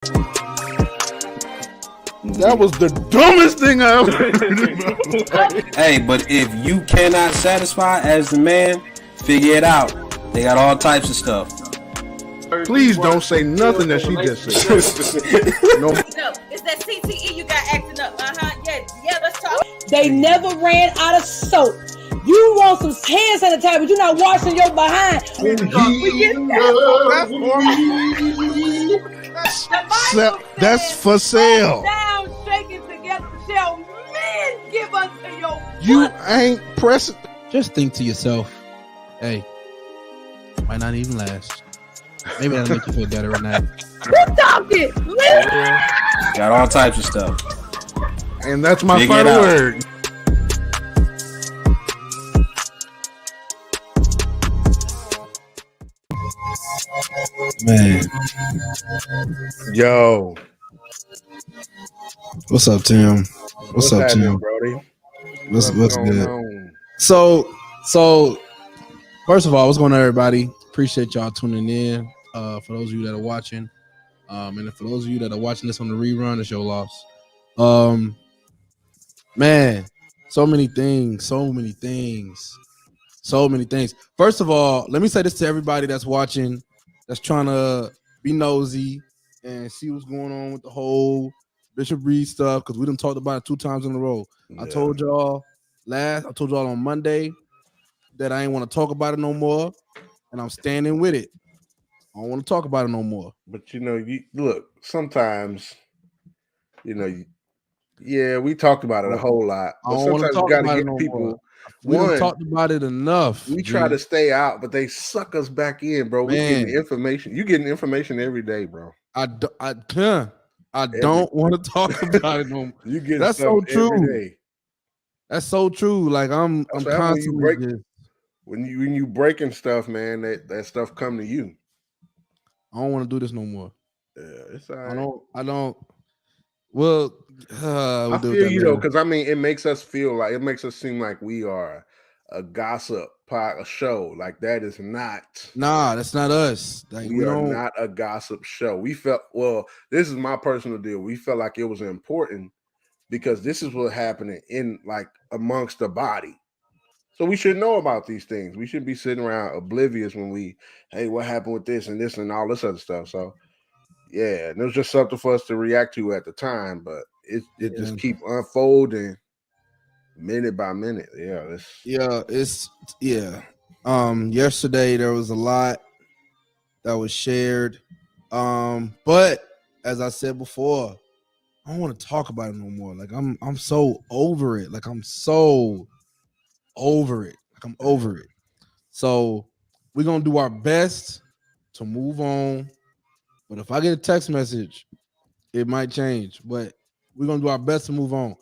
That was the dumbest thing I ever heard. Hey, but if you cannot satisfy as the man, figure it out. They got all types of stuff. Please don't say nothing that she just said. No, it's that CTE you got acting up. Yeah, let's talk. They never ran out of soap. You want some hand sanitizer, but you're not washing your behind. That's for sale. Down, shaking together, shall men give unto your You ain't pressing. Just think to yourself, hey, might not even last. Maybe that'll make you feel better at night. Who's talking? Got all types of stuff. And that's my final word. Man. Yo. What's up, Tim? What's up, Tim? Brody? What's good? So first of all, what's going on, everybody? Appreciate y'all tuning in. For those of you that are watching, and for those of you that are watching this on the rerun, it's your loss. Man, so many things. First of all, let me say this to everybody that's watching, that's trying to be nosy and see what's going on with the whole Bishop Reed stuff, because we done talked about it 2 times in a row. Yeah. I told y'all on Monday that I ain't want to talk about it no more, and I'm standing with it. I don't want to talk about it no more. But you look, sometimes, yeah, we talked about it a whole lot. But sometimes you got to get people. We done talked about it enough. We try to stay out, but they suck us back in, bro. We getting information. You getting information every day, bro. I don't want to talk about it no more. You get that's so true. Every day. That's so true. Like I'm constantly when you breaking stuff, man. That stuff come to you. I don't want to do this no more. Yeah, it's all right. I don't. Well, I feel you though, because it makes us seem like we are a gossip a show. Like that is not. Nah, that's not us. Like, we are not a gossip show. We felt this is my personal deal. We felt like it was important because this is what happening in amongst the body. So we should know about these things. We shouldn't be sitting around oblivious when hey, what happened with this and all this other stuff. So yeah, and it was just something for us to react to at the time, but it just keep unfolding minute by minute. Yesterday there was a lot that was shared. But as I said before, I don't want to talk about it no more. Like I'm so over it. I'm over it. So we're gonna do our best to move on. But if I get a text message, it might change. But we're gonna do our best to move on.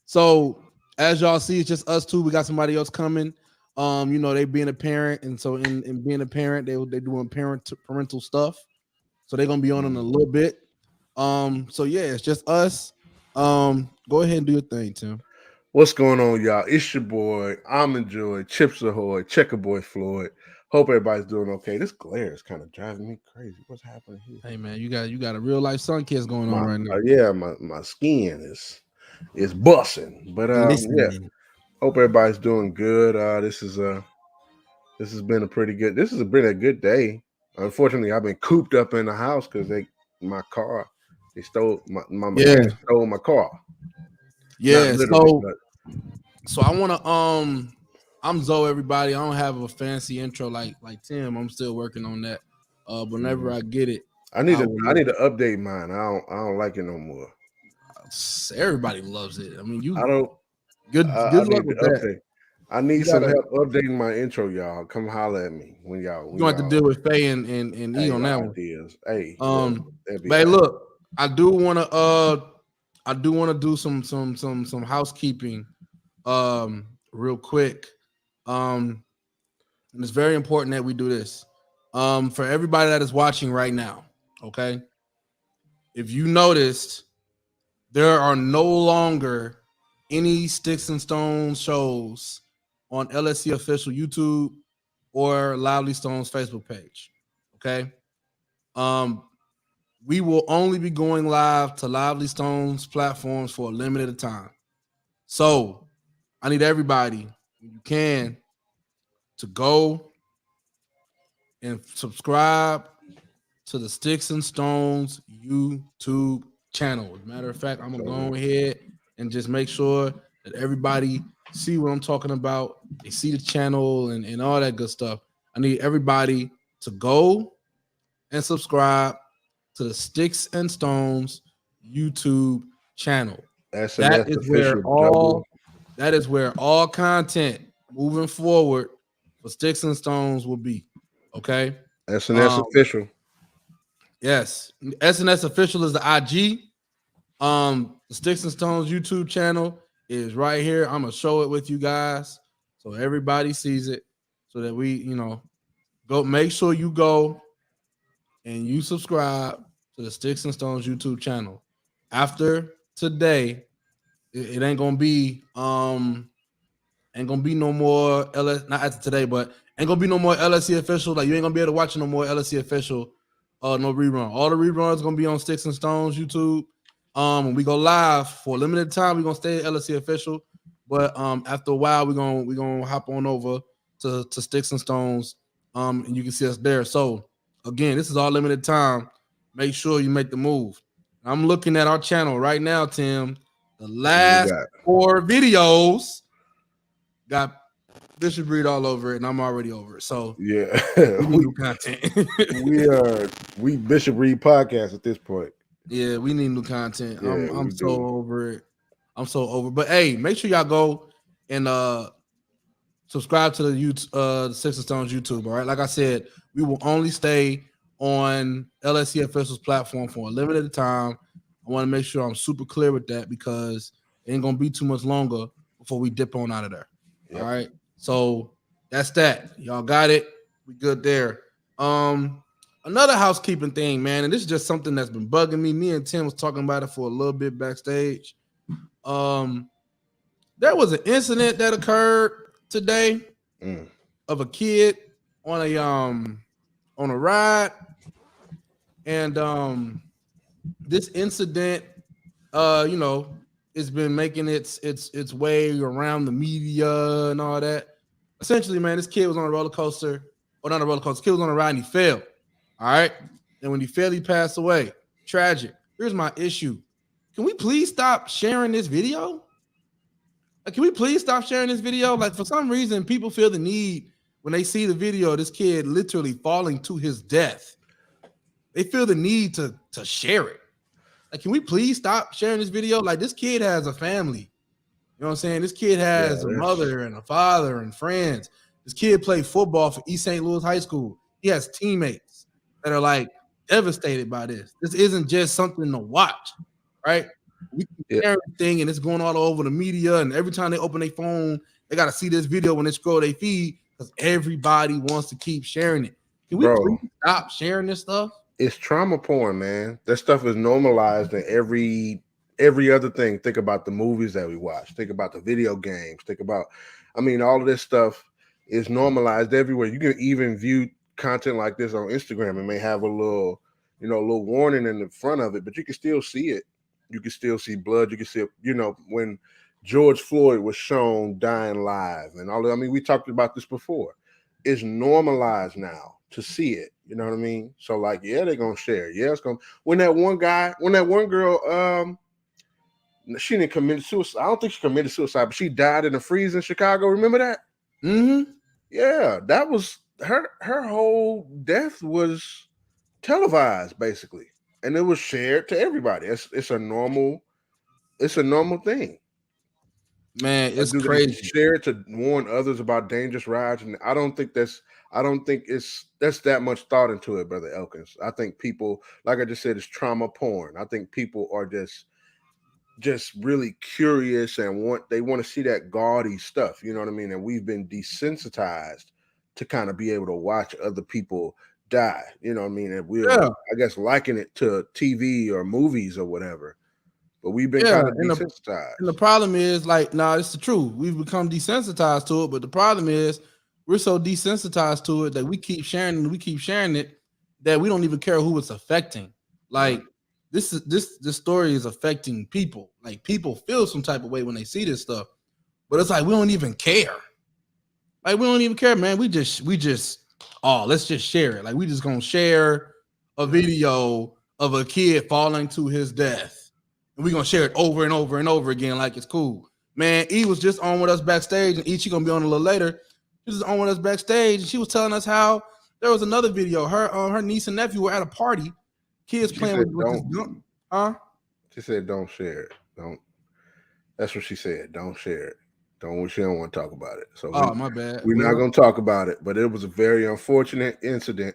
So as y'all see, it's just us two. We got somebody else coming. They being a parent, and so in being a parent, they doing parental stuff. So they're gonna be on in a little bit. So yeah, it's just us. Go ahead and do your thing, Tim. What's going on, y'all? It's your boy, Almond Joy, Chips Ahoy, Checker Boy Floyd. Hope everybody's doing okay. This glare is kind of driving me crazy. What's happening here? Hey man, you got a real life sun kiss going on right now. Yeah, my skin is busting. But yeah. Hope everybody's doing good. This has been a good day. Unfortunately, I've been cooped up in the house because they stole my car. Yeah, so I want to I'm Zoe, everybody. I don't have a fancy intro like Tim. I'm still working on that. Whenever I get it, I need to update mine. I don't like it no more. Everybody loves it. I mean, good luck with that. Update. I need some help updating my intro, y'all. Come holler at me when y'all. You have to deal with Faye and E on that ideas. Hey, but look, I do want to do some housekeeping, real quick. And it's very important that we do this. For everybody that is watching right now, okay? If you noticed, there are no longer any Sticks and Stones shows on LSC official YouTube or Loudly Stones Facebook page. Okay. we will only be going live to Lively Stone's platforms for a limited time. So I need everybody, when you can, to go and subscribe to the Sticks and Stones YouTube channel. As a matter of fact, I'm gonna go ahead and just make sure that everybody see what I'm talking about. They see the channel and all that good stuff. I need everybody to go and subscribe to the Sticks and Stones YouTube channel. SNS That is where all content moving forward for Sticks and Stones will be. Okay. SNS official. Yes. SNS official is the IG. The Sticks and Stones YouTube channel is right here. I'm gonna show it with you guys so everybody sees it, so that we, go make sure you go and you subscribe to the Sticks and Stones YouTube channel. After today, it ain't gonna be no more LS, not after today, but ain't gonna be no more LSC official. Like, you ain't gonna be able to watch no more LSC official, no rerun. All the reruns gonna be on Sticks and Stones YouTube. When we go live for a limited time, we're gonna stay at LSC official, but after a while, we're gonna hop on over to Sticks and Stones, and you can see us there. So again, this is all limited time. Make sure you make the move. I'm looking at our channel right now, Tim. The last 4 videos got Bishop Reed all over it, and I'm already over it. So yeah, we need new content. we Bishop Reed podcast at this point. Yeah, we need new content. Yeah, I'm so over it. I'm so over. But hey, make sure y'all go and subscribe to the YouTube, the Sticks and Stones YouTube. All right, like I said, we will only stay on LSC Official's platform for a limited time. I want to make sure I'm super clear with that, because it ain't gonna be too much longer before we dip on out of there. Yep. All right, so that's that. Y'all got it. We good there. Another housekeeping thing, man, and this is just something that's been bugging me. Me and Tim was talking about it for a little bit backstage. There was an incident that occurred today of a kid on a ride, and this incident, it's been making its way around the media and all that. Essentially, man, this kid was on a roller coaster, or not a roller coaster. Kid was on a ride and he fell. All right, and when he fell, he passed away. Tragic. Here's my issue. Can we please stop sharing this video? Like, can we please stop sharing this video? Like, for some reason, people feel the need when they see the video of this kid literally falling to his death. They feel the need to share it. Like, can we please stop sharing this video? Like, this kid has a family. You know what I'm saying? This kid has a mother and a father and friends. This kid played football for East St. Louis High School. He has teammates that are like devastated by this. This isn't just something to watch, right? We can share everything, and it's going all over the media, and every time they open their phone, they got to see this video when they scroll their feed, because everybody wants to keep sharing it. Can we please stop sharing this stuff? It's trauma porn, man. That stuff is normalized in every other thing. Think about the movies that we watch. Think about the video games. Think about, all of this stuff is normalized everywhere. You can even view content like this on Instagram. It may have a little warning in the front of it, but you can still see it. You can still see blood. You can see, when George Floyd was shown dying live and all that. We talked about this before. It's normalized now to see it. You know what I mean? So, like, they're gonna share. Yeah, it's gonna. When that one girl, she didn't commit suicide. I don't think she committed suicide, but she died in a freeze in Chicago. Remember that? Mm-hmm. Yeah, that was her whole death was televised, basically, and it was shared to everybody. It's a normal thing. Man, it's crazy. Share it to warn others about dangerous rides, and I don't think that's that much thought into it, Brother Elkins. I think people, like I just said, it's trauma porn. I think people are just really curious and want to see that gaudy stuff. You know what I mean? And we've been desensitized to kind of be able to watch other people die. You know what I mean? And we're, I guess, liken it to TV or movies or whatever. But we've been kind of desensitized. And the problem is, it's the truth. We've become desensitized to it, but the problem is we're so desensitized to it that we keep sharing it that we don't even care who it's affecting. Like this story is affecting people. Like people feel some type of way when they see this stuff, but it's like we don't even care. Like we don't even care, man. We just let's just share it. Like we just gonna share a video of a kid falling to his death, and we gonna share it over and over and over again like it's cool. Man, E was just on with us backstage, and she gonna be on a little later. She was on with us backstage, and she was telling us how there was another video. Her niece and nephew were at a party. Kids playing with this gun. Huh? She said, "Don't share it. Don't." That's what she said. Don't share it. She don't want to talk about it. So my bad. We're not going to talk about it. But it was a very unfortunate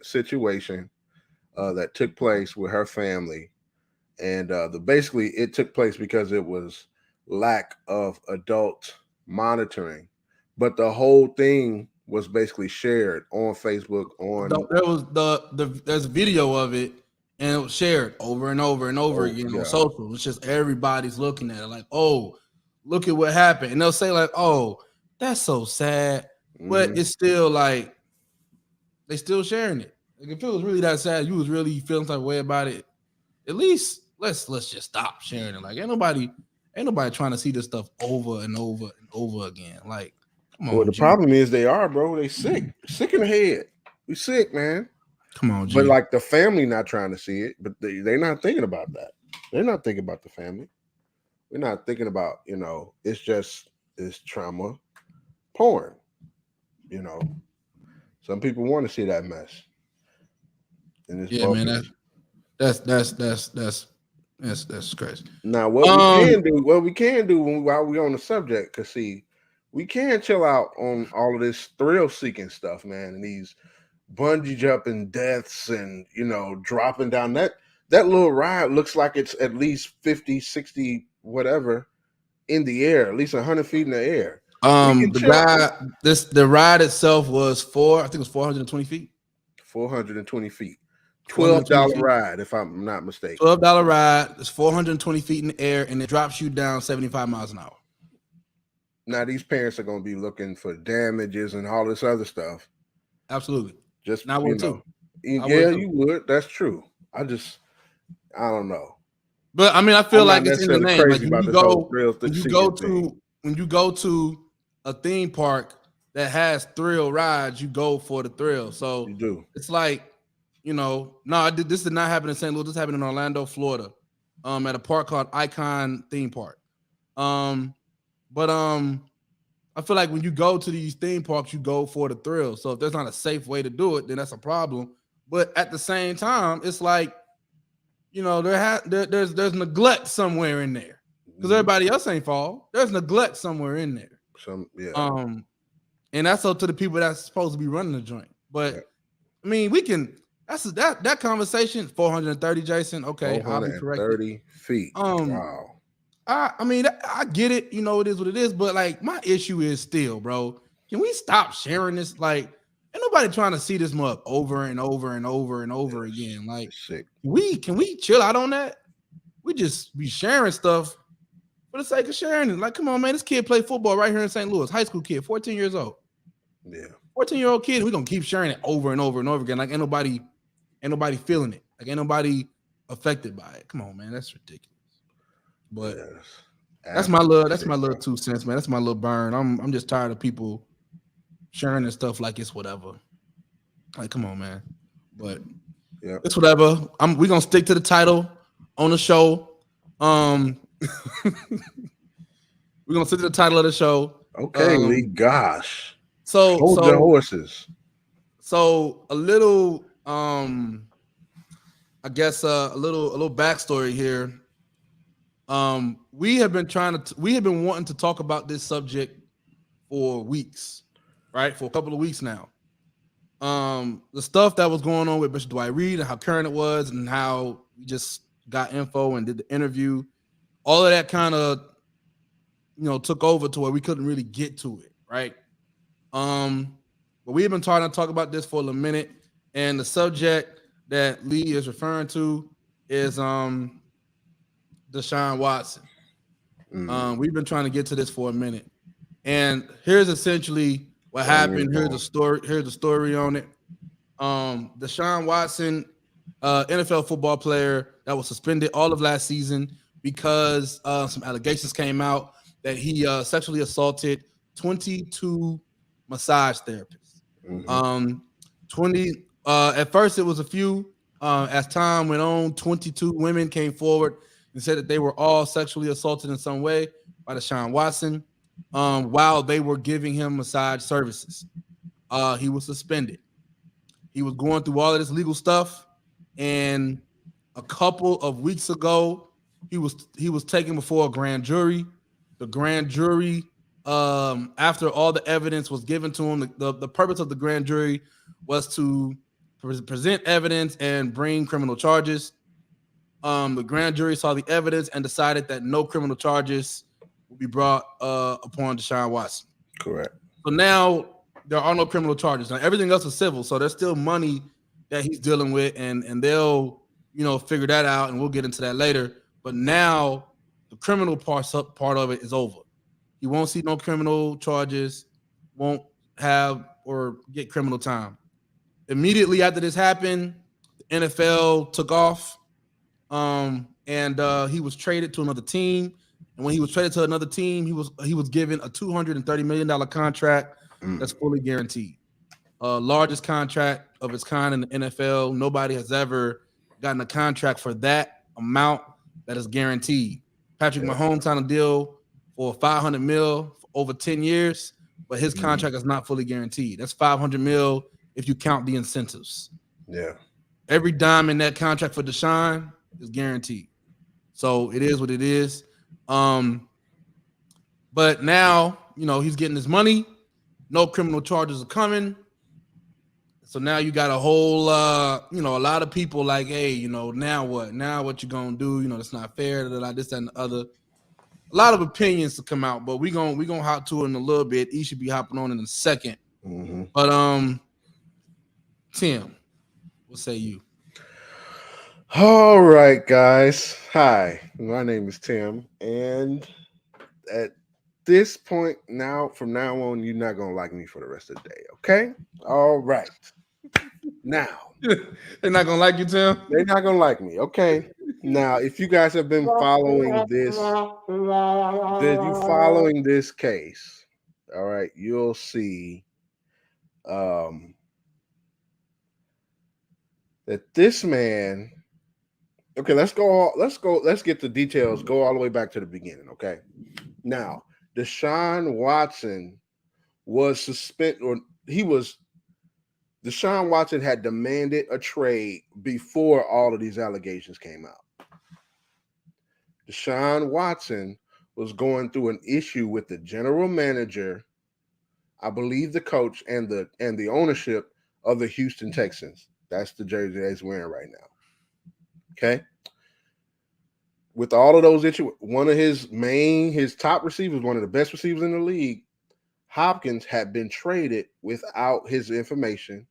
situation that took place with her family, and basically it took place because it was lack of adult monitoring. But the whole thing was basically shared on Facebook. There's a video of it, and it was shared over and over and over again on social. It's just everybody's looking at it like, oh, look at what happened, and they'll say like, oh, that's so sad, but it's still like they still sharing it. Like if it was really that sad, you was really feeling type of way about it. At least let's just stop sharing it. Like ain't nobody trying to see this stuff over and over and over again. Like, come on. Well, the problem is they are, bro. They sick in the head. We sick, man. Come on, G. But like the family not trying to see it, but they're not thinking about that. They're not thinking about the family. We're not thinking about, it's trauma porn. Some people want to see that mess. And it's man, that's crazy. Now, what we can do while we're on the subject, because see, we can chill out on all of this thrill seeking stuff, man, and these bungee jumping deaths and dropping down that little ride looks like it's at least 50, 60, whatever in the air, at least 100 feet in the air. The ride itself was 420 feet. 420 feet. $12 ride, if I'm not mistaken. $12 ride. It's 420 feet in the air, and it drops you down 75 miles an hour. Now these parents are going to be looking for damages and all this other stuff. Absolutely. Just I would too. You would. That's true. I don't know. But I mean, I feel like it's in the name. Like when you go to a theme park that has thrill rides, you go for the thrill. So you do. It's like, this did not happen in St. Louis. This happened in Orlando, Florida, at a park called Icon Theme Park. But I feel like when you go to these theme parks, you go for the thrill. So if there's not a safe way to do it, then that's a problem. But at the same time, it's like, there's neglect somewhere in there because everybody else ain't fall. There's neglect somewhere in there. And that's up to the people that's supposed to be running the joint. But I mean, we can. That's that conversation. 430, Jason. Okay, I'll be corrected. 30 feet. Wow. I mean, I get it. It is what it is. But like, my issue is still, bro. Can we stop sharing this? Like, ain't nobody trying to see this mug over and over and over and over again. Like, can we chill out on that? We just be sharing stuff for the sake of sharing it. Like, come on, man. This kid played football right here in St. Louis. High school kid, 14 years old. Yeah. 14-year-old kid. We're gonna keep sharing it over and over and over again. Like, ain't nobody feeling it. Like, ain't nobody affected by it. Come on, man. That's ridiculous. But that's my little 2 cents, man. That's my little burn. I'm just tired of people sharing this stuff like it's whatever. Like, come on, man. But it's whatever. We're gonna stick to the title on the show. We're gonna stick to the title of the show. Okay, Lee. Gosh. Hold the horses. So a little, I guess a little backstory here. We have been wanting to talk about this subject for weeks, right? For a couple of weeks now. The stuff that was going on with Bishop Dwight Reed and how current it was and how we just got info and did the interview, all of that kind of, took over to where we couldn't really get to it, right? But we've been trying to talk about this for a minute, and the subject that Lee is referring to is Deshaun Watson. We've been trying to get to this for a minute, and here's essentially what happened. Here's the story on it. Deshaun Watson NFL football player that was suspended all of last season because some allegations came out that he sexually assaulted 22 massage therapists. 20 at first it was a few. As time went on, 22 women came forward and said that they were all sexually assaulted in some way by Deshaun Watson while they were giving him massage services. He was suspended. He was going through all of this legal stuff, and a couple of weeks ago, he was taken before a grand jury. The grand jury, after all the evidence was given to him, the purpose of the grand jury was to present evidence and bring criminal charges. The grand jury saw the evidence and decided that no criminal charges will be brought upon Deshaun Watson. Correct. So now there are no criminal charges. Now everything else is civil, so there's still money that he's dealing with, and they'll figure that out, and we'll get into that later. But now the criminal part of it is over. He won't see no criminal charges, won't have or get criminal time. Immediately after this happened, the NFL took off, and he was traded to another team. And when he was traded to another team, he was given a $230 million contract that's fully guaranteed. Largest contract of its kind in the NFL. Nobody has ever gotten a contract for that amount that is guaranteed. Patrick Mahomes signed a deal for $500 million for over 10 years, but his contract is not fully guaranteed. That's $500 million if you count the incentives. Yeah. Every dime in that contract for Deshaun is guaranteed. So it is what it is. But now, he's getting his money. No criminal charges are coming. So now you got a whole, a lot of people like, hey, now what? Now what you gonna do? That's not fair. This, that, and the other. A lot of opinions to come out, but we gonna hop to it in a little bit. He should be hopping on in a second. But Tim, what say you? All right, guys. Hi, my name is Tim, and at this point from now on, you're not gonna like me for the rest of the day. Okay? All right. Now they're not gonna like you, Tim. They're not gonna like me. Okay. Now, if you guys have been following this case, all right, you'll see that this man. Okay, let's get the details. Go all the way back to the beginning. Okay. Now, Deshaun Watson was suspended, or Deshaun Watson had demanded a trade before all of these allegations came out. Deshaun Watson was going through an issue with the general manager, I believe the coach, and the ownership of the Houston Texans. That's the jersey that he's wearing right now. Okay. With all of those issues, one of his top receivers, one of the best receivers in the league, Hopkins, had been traded without his information.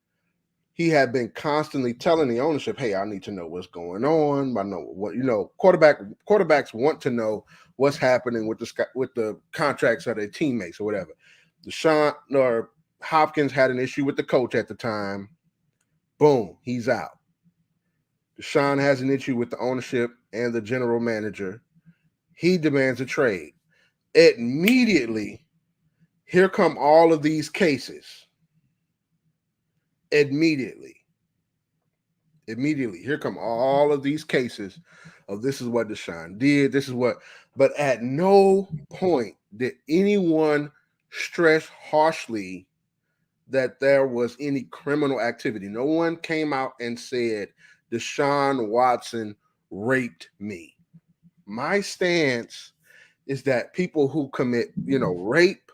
He had been constantly telling the ownership, hey, I need to know what's going on. I know what, quarterbacks want to know what's happening with the contracts of their teammates or whatever. Hopkins had an issue with the coach at the time. Boom, he's out. Deshaun has an issue with the ownership and the general manager. He demands a trade. Immediately, here come all of these cases. Immediately, here come all of these cases of this is what Deshaun did. But at no point did anyone stress harshly that there was any criminal activity. No one came out and said, Deshaun Watson raped me. My stance is that people who commit, rape,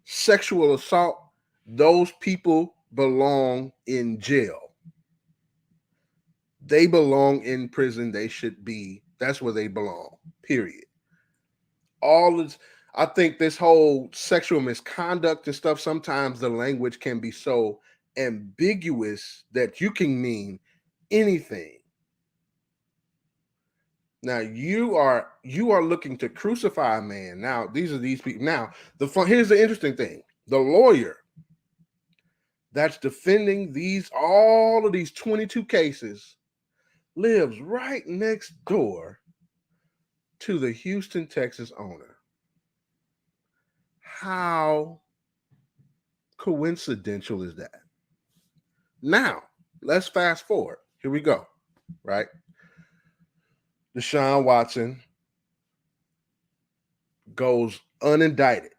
sexual assault, those people belong in jail. They belong in prison. That's where they belong, period. I think this whole sexual misconduct and stuff, sometimes the language can be so ambiguous that you can mean anything. Now you are looking to crucify a man. Now these people. Now here's the interesting thing: the lawyer that's defending all of these 22 cases lives right next door to the Houston, Texas owner. How coincidental is that? Now, let's fast forward. Here we go, right? Deshaun Watson goes unindicted.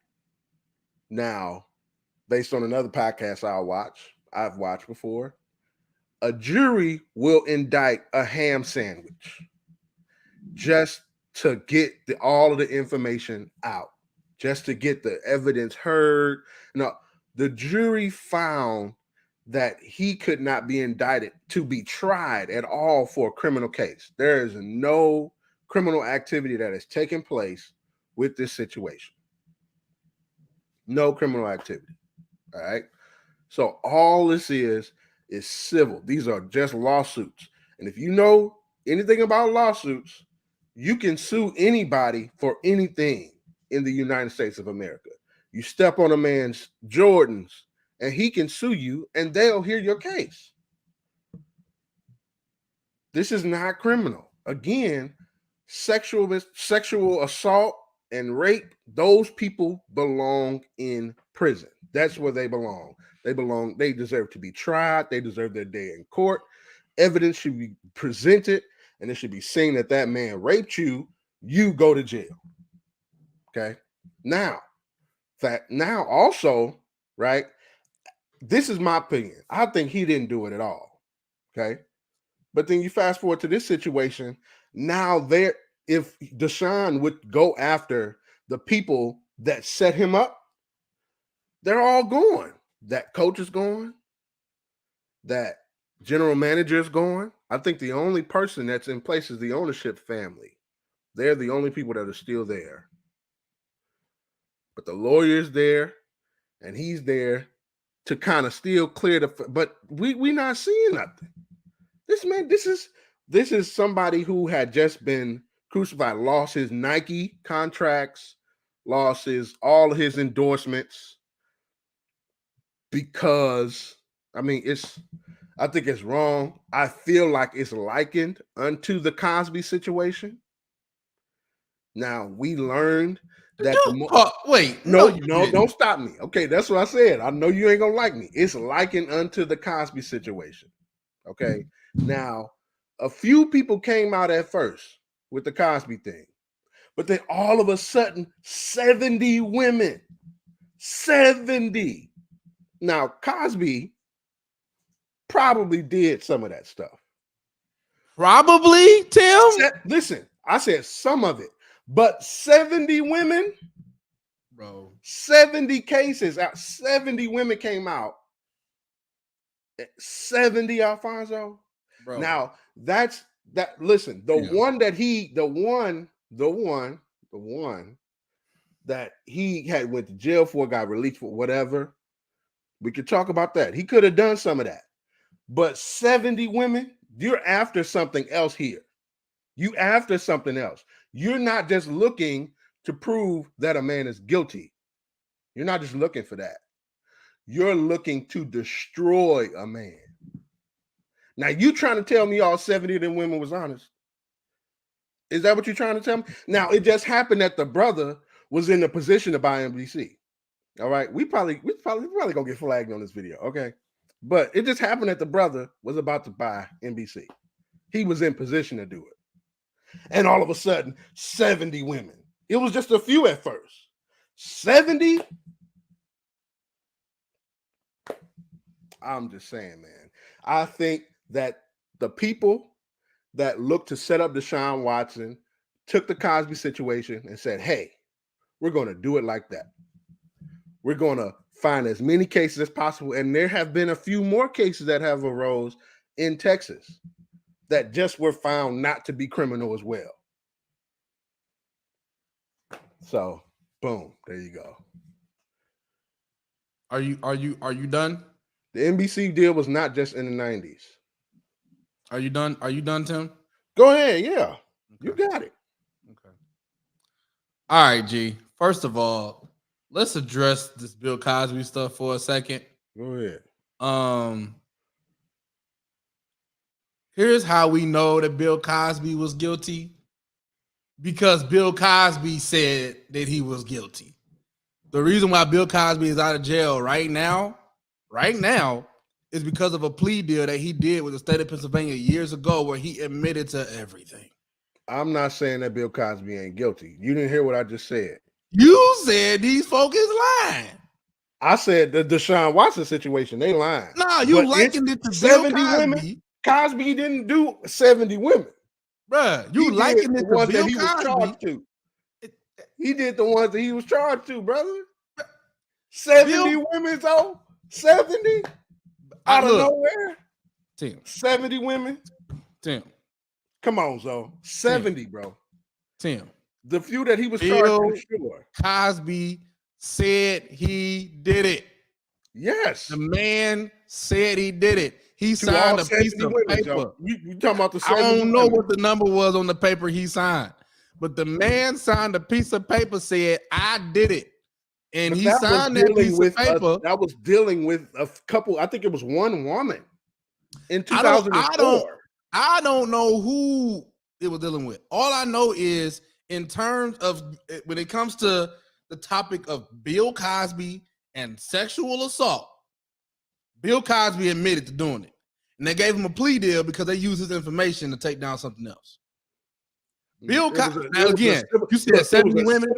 Now, based on another podcast I've watched before, a jury will indict a ham sandwich just to get all of the information out, just to get the evidence heard. No, the jury found that he could not be indicted to be tried at all for a criminal case. There is no criminal activity that has taken place with this situation. No criminal activity. All right. So all this is civil. These are just lawsuits. And if you know anything about lawsuits, you can sue anybody for anything in the United States of America. You step on a man's Jordans and he can sue you and they'll hear your case. This is not criminal. Again, sexual assault and rape, those people belong in prison. That's where they belong. They deserve to be tried. They deserve their day in court. Evidence should be presented, and it should be seen that that man raped you. You go to jail. Okay. Now also, right? This is my opinion. I think he didn't do it at all. Okay. But then you fast forward to this situation. Now if Deshaun would go after the people that set him up, they're all gone. That coach is gone. That general manager is gone. I think the only person that's in place is the ownership family. They're the only people that are still there. But the lawyer is there, and he's there to kind of still clear but we not seeing nothing. This is somebody who had just been crucified, lost his Nike contracts, lost all of his endorsements because I think it's wrong. I feel like it's likened unto the Cosby situation. Now we learned that don't stop me. Okay, that's what I said. I know you ain't gonna like me. It's likened unto the Cosby situation. Okay. Now, a few people came out at first with the Cosby thing, but then all of a sudden, 70 women. 70. Now, Cosby probably did some of that stuff. Probably, Tim? Listen, I said some of it, but 70 women, bro. 70 cases out, 70 women came out. 70, Alfonso. Bro. Now, listen, the one that he had went to jail for, got released for, whatever. We could talk about that. He could have done some of that. But 70 women, you're after something else here. You after something else. You're not just looking to prove that a man is guilty. You're not just looking for that. You're looking to destroy a man. Now, you trying to tell me all 70 of them women was honest? Is that what you're trying to tell me? Now, it just happened that the brother was in a position to buy NBC. All right, we probably gonna get flagged on this video. Okay, but it just happened that the brother was about to buy NBC. He was in position to do it, and all of a sudden, 70 women. It was just a few at first. 70. I'm just saying, man. I think that the people that looked to set up Deshaun Watson took the Cosby situation and said, hey, we're going to do it like that. We're going to find as many cases as possible. And there have been a few more cases that have arose in Texas that just were found not to be criminal as well. So, boom, there you go. Are you done? The NBC deal was not just in the 90s. Are you done? Are you done, Tim? Go ahead. Yeah. Okay. You got it. Okay. All right, G. First of all, let's address this Bill Cosby stuff for a second. Go ahead. Here's how we know that Bill Cosby was guilty. Because Bill Cosby said that he was guilty. The reason why Bill Cosby is out of jail right now, is because of a plea deal that he did with the state of Pennsylvania years ago where he admitted to everything. I'm not saying that Bill Cosby ain't guilty. You didn't hear what I just said. You said these folks is lying. I said the Deshaun Watson situation, they lying. No, you likened it to 70 Bill Cosby. women. Cosby didn't do 70 women. Bruh, you likened it to ones Bill that he was Cosby. charged to. He did the ones that he was charged to, brother. 70 women, though. 70 out of nowhere. Tim. 70 women. Tim. Come on, Zo. 70, bro. Tim. The few that he was charged to, sure. Cosby said he did it. Yes. The man said he did it. He signed a piece of paper. You talking about the 70 I don't know women. what the number was on the paper he signed, but the man signed a piece of paper, said, I did it. And he signed that piece of paper. That was dealing with a couple, I think it was one woman in 2004. I don't know who it was dealing with. All I know is in terms of when it comes to the topic of Bill Cosby and sexual assault, Bill Cosby admitted to doing it. And they gave him a plea deal because they used his information to take down something else. Bill Cosby, you said 70 women.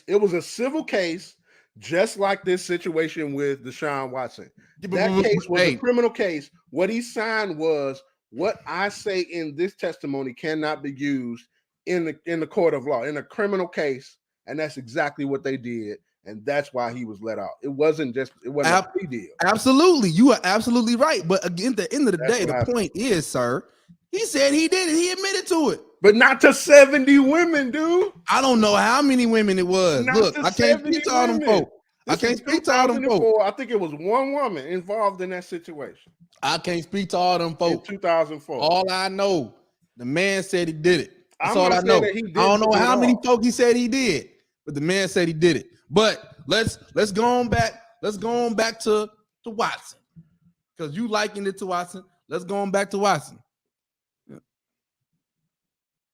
It was a civil case, just like this situation with Deshaun Watson. That case was a criminal case. What he signed was, what I say in this testimony cannot be used in the court of law, in a criminal case. And that's exactly what they did. And that's why he was let out. It wasn't a plea deal. Absolutely. You are absolutely right. But again, at the end of the day, the point is, sir, he said he did it. He admitted to it. But not to 70 women, dude. I don't know how many women it was. Look, I can't speak to all them folks. I can't speak to all them folks. I think it was one woman involved in that situation. I can't speak to all them folks. In 2004. All I know, the man said he did it. That's all I know. I don't know how many folks he said he did, but the man said he did it. But let's go on back. Let's go on back to Watson, because you likened it to Watson. Let's go on back to Watson.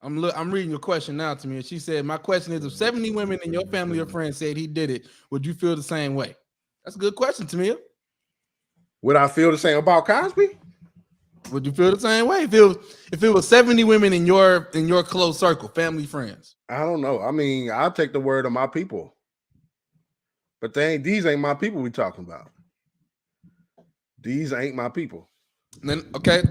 I'm reading your question now to me, and she said, "My question is: if 70 women in your family or friends said he did it, would you feel the same way?" That's a good question, Tamia. Would I feel the same about Cosby? Would you feel the same way if it was 70 women in your close circle, family, friends? I don't know. I mean, I'll take the word of my people. But these ain't my people we talking about. These ain't my people. Then okay,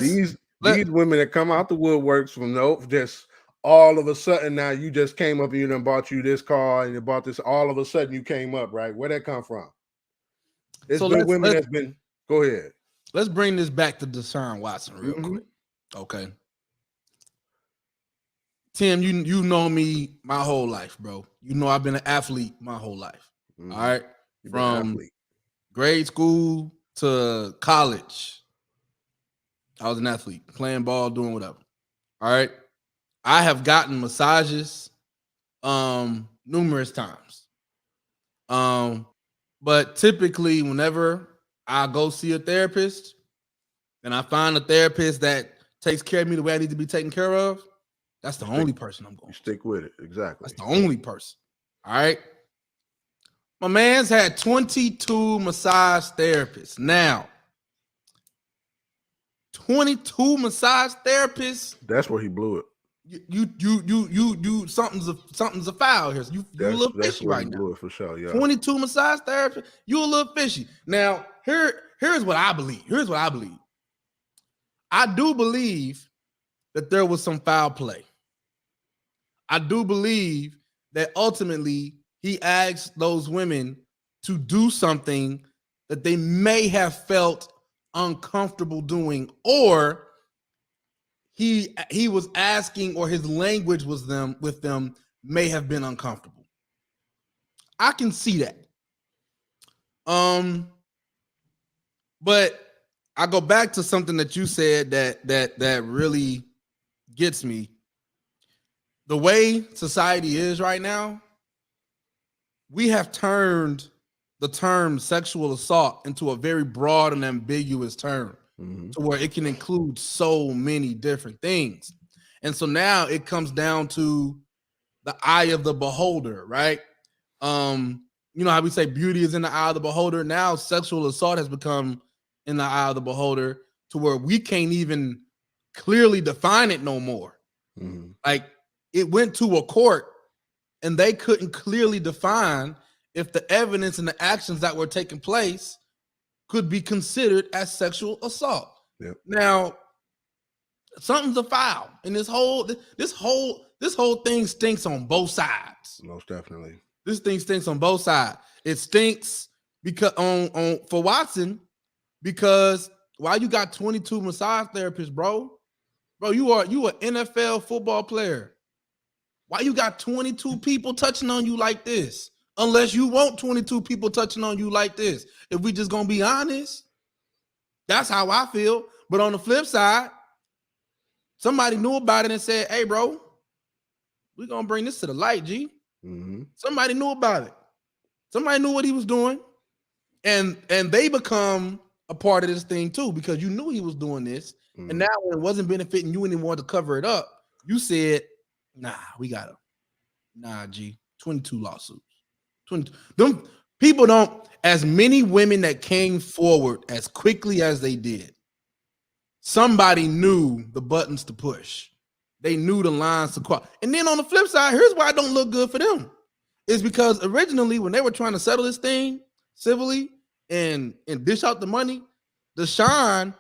these women that come out the woodworks from just all of a sudden now you just came up and you done bought you this car and you bought this. All of a sudden you came up, right? Where'd that come from? It's been women that's been. Go ahead. Let's bring this back to Deshaun Watson real quick. Okay. Tim, you know me my whole life, bro. You know I've been an athlete my whole life. All right. From grade school to college, I was an athlete, playing ball, doing whatever. All right. I have gotten massages numerous times. But typically whenever I go see a therapist and I find a therapist that takes care of me the way I need to be taken care of, that's the only person I'm going to stick with it. Exactly. That's the only person. All right. My man's had 22 massage therapists. Now, 22 massage therapists. That's where he blew it. You something's a foul here. So you're a little fishy right now. Blew it for sure, yeah. 22 massage therapists. You a little fishy. Now, here's what I believe. I do believe that there was some foul play. I do believe that ultimately he asked those women to do something that they may have felt uncomfortable doing, or he was asking, or his language with them may have been uncomfortable. I can see that. But I go back to something that you said that really gets me. The way society is right now, we have turned the term sexual assault into a very broad and ambiguous term. to where it can include so many different things. And so now it comes down to the eye of the beholder, right? You know how we say beauty is in the eye of the beholder. Now sexual assault has become in the eye of the beholder to where we can't even clearly define it no more. Like it went to a court and they couldn't clearly define if the evidence and the actions that were taking place could be considered as sexual assault. Yep. Now, something's afoul, and this whole thing stinks on both sides. Most definitely. This thing stinks on both sides. It stinks because on for Watson, because while you got 22 massage therapists, bro, you are an NFL football player. Why you got 22 people touching on you like this? Unless you want 22 people touching on you like this. If we just gonna be honest, that's how I feel. But on the flip side, somebody knew about it and said, "Hey, bro, we're gonna bring this to the light, G." Somebody knew about it. Somebody knew what he was doing, and they become a part of this thing too because you knew he was doing this. And now when it wasn't benefiting you and you wanted to cover it up, you said, "Nah, we gotta, G, 22 lawsuits." 22. Them people don't, as many women that came forward as quickly as they did, somebody knew the buttons to push. They knew the lines to cross. And then on the flip side, here's why it don't look good for them. It's because originally when they were trying to settle this thing civilly and dish out the money, Deshaun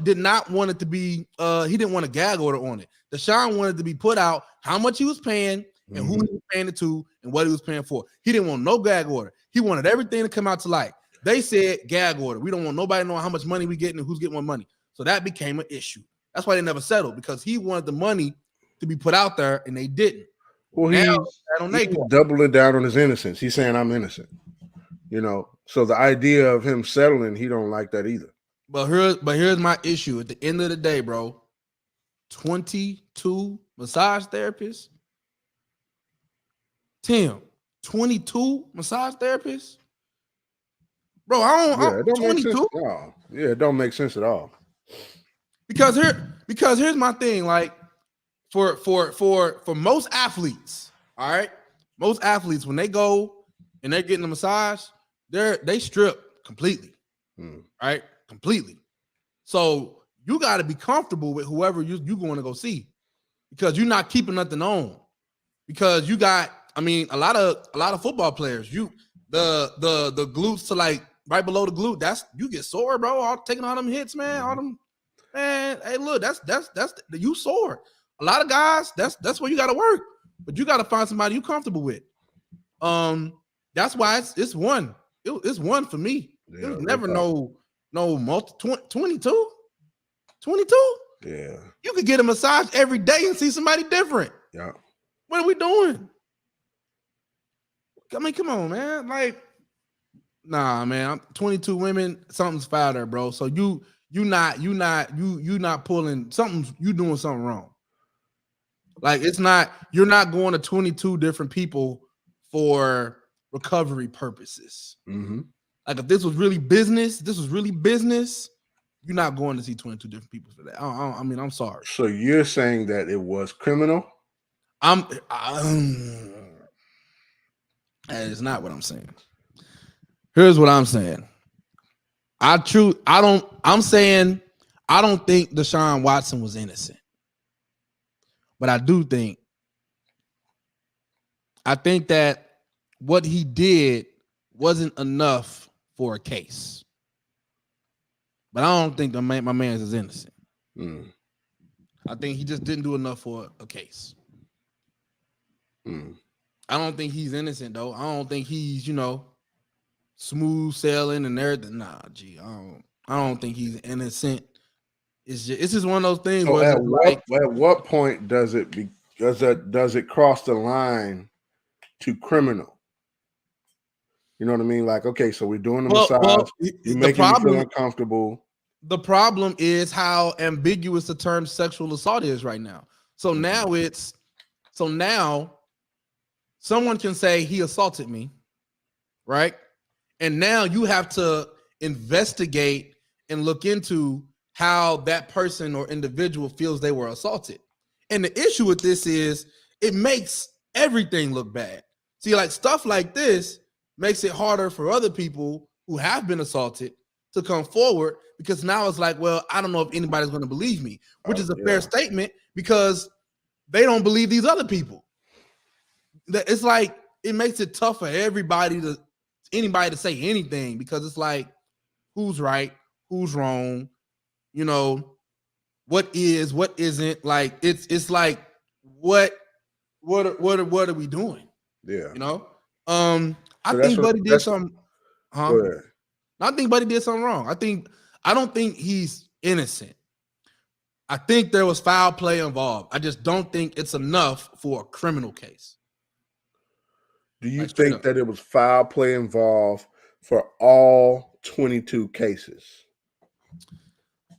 did not want it to be, he didn't want a gag order on it. Deshaun wanted to be put out how much he was paying and who he was paying it to and what he was paying for. He didn't want no gag order. He wanted everything to come out to light. They said gag order. We don't want nobody knowing how much money we getting and who's getting what money. So that became an issue. That's why they never settled, because he wanted the money to be put out there and they didn't. Well, he's doubling down on his innocence. He's saying I'm innocent. You know, so the idea of him settling, he don't like that either. But here's my issue. At the end of the day, bro, 22 massage therapists. Tim, 22 massage therapists? Bro, I don't 22. Yeah, it don't make sense at all. Because here's my thing. Like for most athletes, all right, most athletes, when they go and they're getting a massage, they strip completely. Right? Completely. So you got to be comfortable with whoever you going to go see, because you're not keeping nothing on. Because you got, I mean, a lot of football players, the glutes to like right below the glute, that's, you get sore, bro. Taking all them hits, man. All them, man. Hey, look, that's you sore. A lot of guys, that's where you got to work. But you got to find somebody you comfortable with. That's why it's one. It's one for me. Yeah, it was never no multi 22. 22? Yeah. You could get a massage every day and see somebody different. Yeah. What are we doing? I mean, come on, man. Like, nah, man. I'm 22 women, something's foul there, bro. So you not pulling something, you doing something wrong. Like, you're not going to 22 different people for recovery purposes. Like, if this was really business, you're not going to see 22 different people for that. I mean, I'm sorry. So you're saying that it was criminal? That is not what I'm saying. Here's what I'm saying. I'm saying I don't think Deshaun Watson was innocent. But I think that what he did wasn't enough for a case. But I don't think my man is innocent. I think he just didn't do enough for a case. I don't think he's innocent, though. I don't think he's, smooth sailing and everything. Nah, G, I don't think he's innocent. It's just one of those things. So where at what point does it cross the line to criminal? You know what I mean? Like, okay, so we're doing the massage. You're making me feel uncomfortable. The problem is how ambiguous the term sexual assault is right now. So now someone can say he assaulted me, right? And now you have to investigate and look into how that person or individual feels they were assaulted. And the issue with this is it makes everything look bad. See, like stuff like this makes it harder for other people who have been assaulted to come forward, because now it's like, well, I don't know if anybody's going to believe me, which is a fair statement, because they don't believe these other people. It's like it makes it tough for anybody to say anything, because it's like, who's right, who's wrong, you know, what is, what isn't. Like it's like what are we doing? Yeah, you know. I think Buddy did something. I think Buddy did something wrong. I don't think he's innocent. I think there was foul play involved. I just don't think it's enough for a criminal case. Do you think that it was foul play involved for all 22 cases?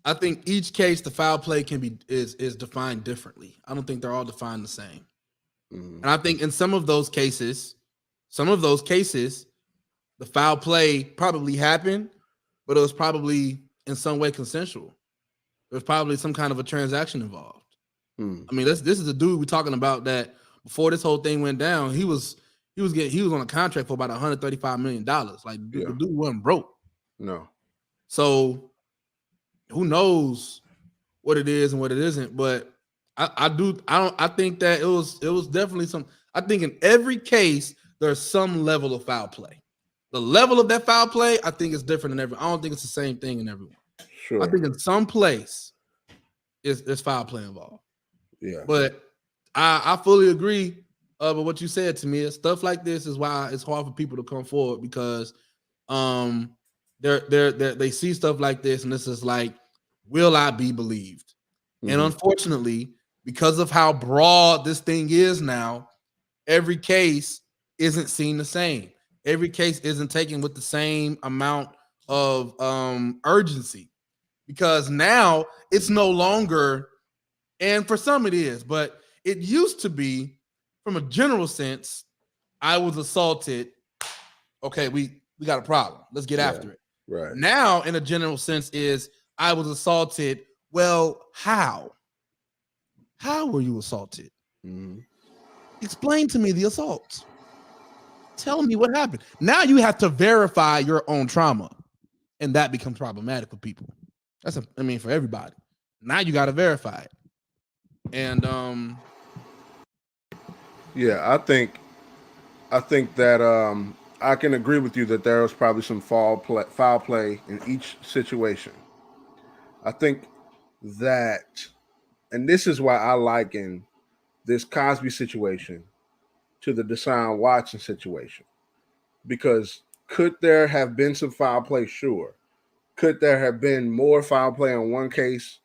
I think each case, the foul play is defined differently. I don't think they're all defined the same. And I think in some of those cases, the foul play probably happened, but it was probably in some way consensual. There's probably some kind of a transaction involved. I mean, this is the dude we're talking about that before this whole thing went down, he was on a contract for about $135 million. Like the dude wasn't broke. No. So who knows what it is and what it isn't, but I think that it was definitely some. I think in every case there's some level of foul play. The level of that foul play, I think, is different in every. I don't think it's the same thing in everyone. Sure. I think in some place there's foul play involved. Yeah. But I fully agree with what you said to me. Stuff like this is why it's hard for people to come forward, because they see stuff like this and this is like, will I be believed? And unfortunately, because of how broad this thing is now, every case isn't seen the same. Every case isn't taken with the same amount of urgency, because now it's no longer, and for some it is, but it used to be, from a general sense, I was assaulted. Okay, we got a problem. Let's get after it. Right. Now, in a general sense, is I was assaulted. Well, how? How were you assaulted? Explain to me the assault. Tell me what happened. Now you have to verify your own trauma, and that becomes problematic for people. For everybody. Now you got to verify it. And yeah, I think that I can agree with you that there was probably some foul play in each situation. I think that, and this is why I liken this Cosby situation to the Deshaun Watson situation, because could there have been some foul play? Sure. Could there have been more foul play in one case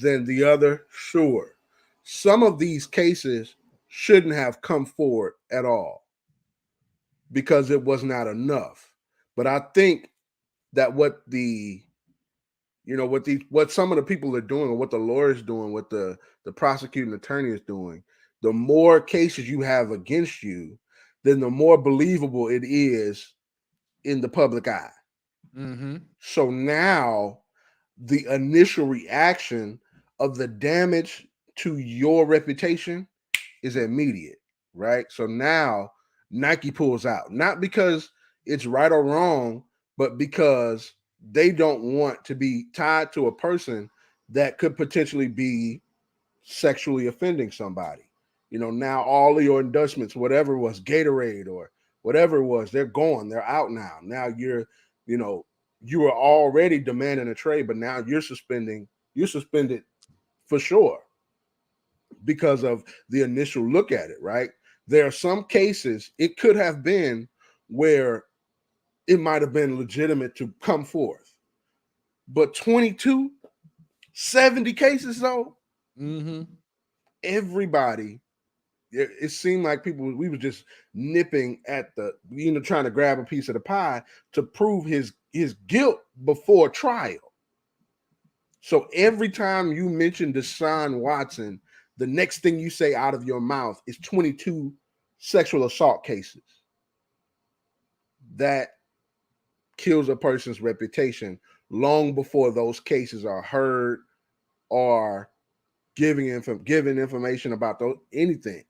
than the other? Sure. Some of these cases shouldn't have come forward at all because it was not enough. But I think that what some of the people are doing, or what the lawyers doing, what the prosecuting attorney is doing, the more cases you have against you, then the more believable it is in the public eye. So now the initial reaction of the damage to your reputation is immediate, right? So now Nike pulls out, not because it's right or wrong, but because they don't want to be tied to a person that could potentially be sexually offending somebody. Now all of your endorsements, whatever it was, Gatorade or whatever it was, they're gone. They're out now. Now you were already demanding a trade, but now you're suspended for sure because of the initial look at it, right? There are some cases it could have been where it might have been legitimate to come forth. But 22, 70 cases though, everybody, it seemed like we were just nipping at trying to grab a piece of the pie to prove his guilt before trial. So every time you mention Deshaun Watson, the next thing you say out of your mouth is 22 sexual assault cases. That kills a person's reputation long before those cases are heard or giving information about anything.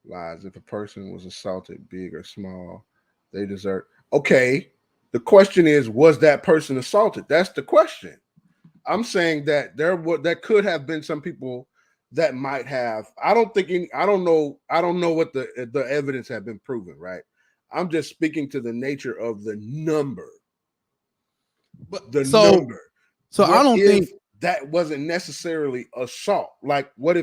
Lies. If a person was assaulted, big or small, they deserve. Okay. The question is, was that person assaulted? That's the question. I'm saying that there could have been some people that might have. I don't know what the evidence had been proven, right? I'm just speaking to the nature of the number. But number. So I don't think that wasn't necessarily assault. Like, what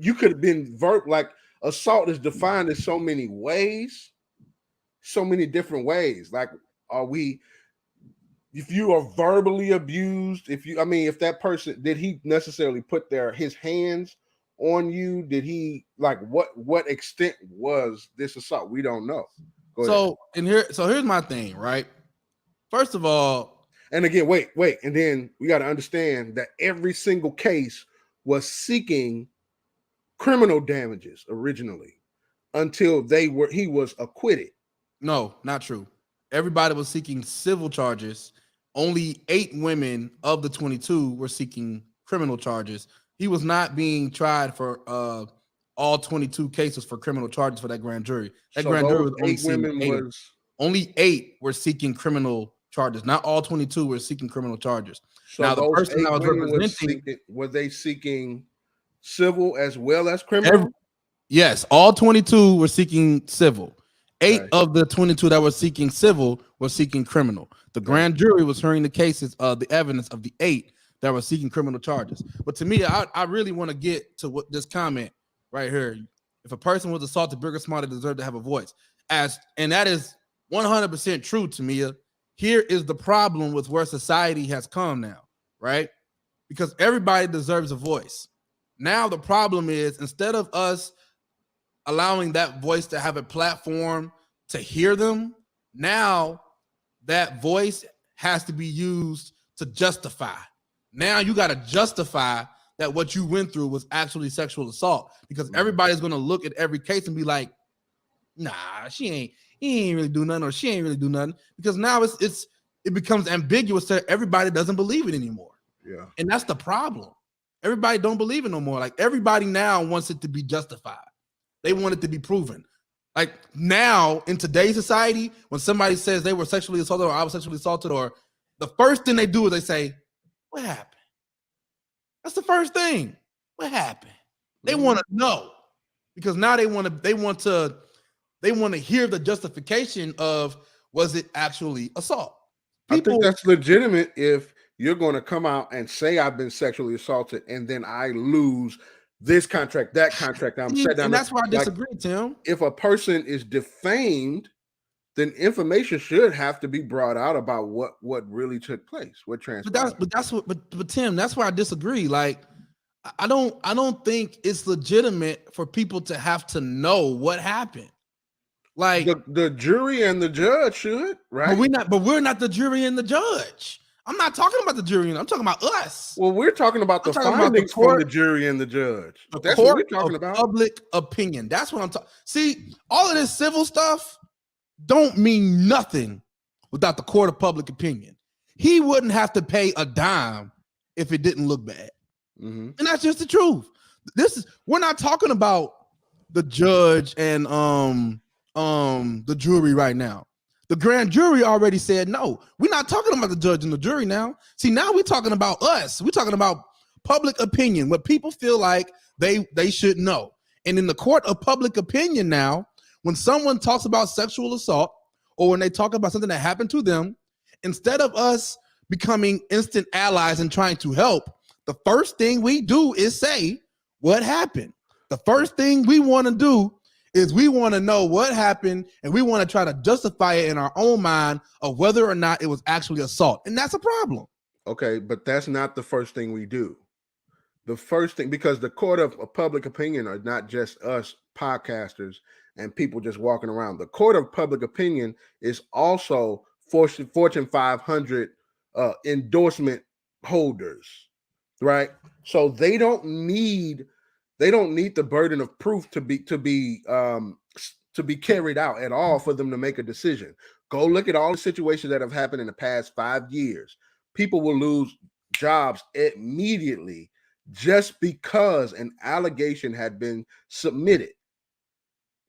you could have been like assault is defined in so many ways, so many different ways. Like, if you are verbally abused, if that person, did he necessarily put his hands on you? Did he, like, what extent was this assault? We don't know. So here's my thing, right? First of all, and again, wait, and then we got to understand that every single case was seeking criminal damages originally until he was acquitted. No, not true. Everybody was seeking civil charges. Only 8 women of the 22 were seeking criminal charges. He was not being tried for all 22 cases for criminal charges for that grand jury. That grand jury was only 8 were seeking criminal charges. Not all 22 were seeking criminal charges. So now the person that was representing, were they seeking civil as well as criminal? Yes, all 22 were seeking civil. 8 of the 22 that were seeking civil were seeking criminal. The grand jury was hearing the cases of the evidence of the 8 that were seeking criminal charges. But to me, I really want to get to what this comment right here. If a person was assaulted, bigger, smarter, deserved to have a voice. And that is 100% true to me. Here is the problem with where society has come now, right? Because everybody deserves a voice. Now the problem is, instead of us allowing that voice to have a platform to hear them, now that voice has to be used to justify. Now you got to justify that what you went through was actually sexual assault, because everybody's going to look at every case and be like, nah, he ain't really do nothing, or she ain't really do nothing, because now it becomes ambiguous to everybody doesn't believe it anymore. Yeah. And that's the problem. Everybody don't believe it no more. Like, everybody now wants it to be justified. They want it to be proven. Like, now in today's society, when somebody says they were sexually assaulted or I was sexually assaulted, or the first thing they do is they say, what happened? That's the first thing. What happened? They want to know, because now they want to hear the justification of, was it actually assault? I think that's legitimate if you're going to come out and say I've been sexually assaulted and then I lose this contract, that contract. I'm set down. And that's why I disagree, Tim. If a person is defamed, then information should have to be brought out about what really took place, what transpired. But Tim, that's why I disagree. Like, I don't think it's legitimate for people to have to know what happened. Like, the jury and the judge should, right? But we're not the jury and the judge. I'm not talking about the jury. I'm talking about us. Well, we're talking about the findings from the jury and the judge. That's what we're talking about. Public opinion. That's what I'm talking. See, all of this civil stuff don't mean nothing without the court of public opinion. He wouldn't have to pay a dime if it didn't look bad. Mm-hmm. And that's just the truth. We're not talking about the judge and the jury right now. The grand jury already said no. We're not talking about the judge and the jury now. See, now we're talking about us. We're talking about public opinion, what people feel like they should know. And in the court of public opinion now, when someone talks about sexual assault, or when they talk about something that happened to them, instead of us becoming instant allies and trying to help, the first thing we do is say, what happened? The first thing we want to do is we want to know what happened, and we want to try to justify it in our own mind of whether or not it was actually assault. And that's a problem. Okay, but that's not the first thing we do. The first thing, because the court of public opinion are not just us podcasters and people just walking around. The court of public opinion is also Fortune 500 endorsement holders, right? So they don't need the burden of proof to be carried out at all for them to make a decision. Go look at all the situations that have happened in the past 5 years. People will lose jobs immediately just because an allegation had been submitted,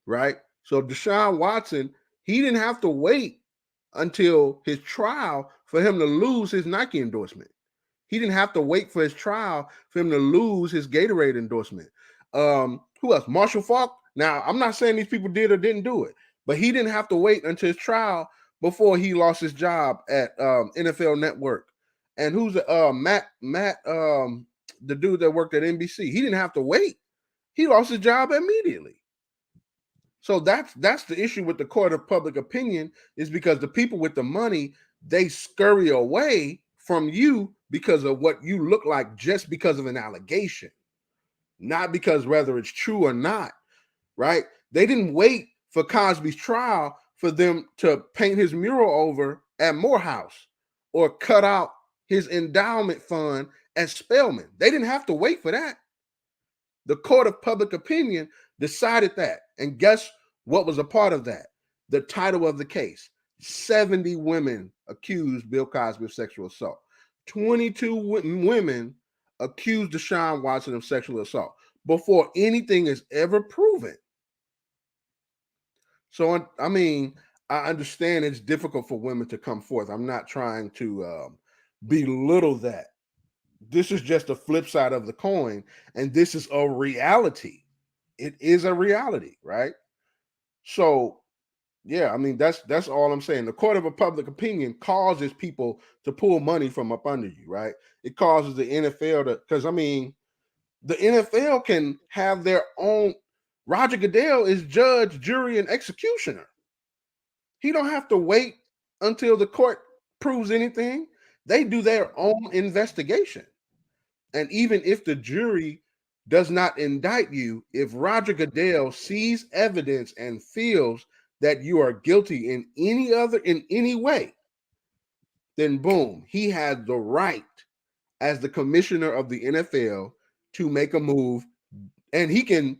right? So Deshaun Watson, he didn't have to wait until his trial for him to lose his Nike endorsement. He didn't have to wait for his trial for him to lose his Gatorade endorsement. Who else? Marshall Faulk. Now, I'm not saying these people did or didn't do it, but he didn't have to wait until his trial before he lost his job at NFL Network. And who's Matt, the dude that worked at NBC? He didn't have to wait. He lost his job immediately. So that's the issue with the court of public opinion, is because the people with the money, they scurry away from you because of what you look like, just because of an allegation, not because whether it's true or not, right? They didn't wait for Cosby's trial for them to paint his mural over at Morehouse or cut out his endowment fund at Spelman. They didn't have to wait for that. The court of public opinion decided that. And guess what was a part of that? The title of the case: 70 women accused Bill Cosby of sexual assault. 22 women accused Deshaun Watson of sexual assault before anything is ever proven. So, I mean, I understand it's difficult for women to come forth. I'm not trying to belittle that. This is just the flip side of the coin, and this is a reality. It is a reality, right? So, yeah, I mean, that's all I'm saying. The court of a public opinion causes people to pull money from up under you, right? It causes the NFL to, because I mean, the NFL can have their own. Roger Goodell is judge, jury, and executioner. He don't have to wait until the court proves anything. They do their own investigation. And even if the jury does not indict you, if Roger Goodell sees evidence and feels that you are guilty in any way, then boom, he has the right as the commissioner of the NFL to make a move, and he can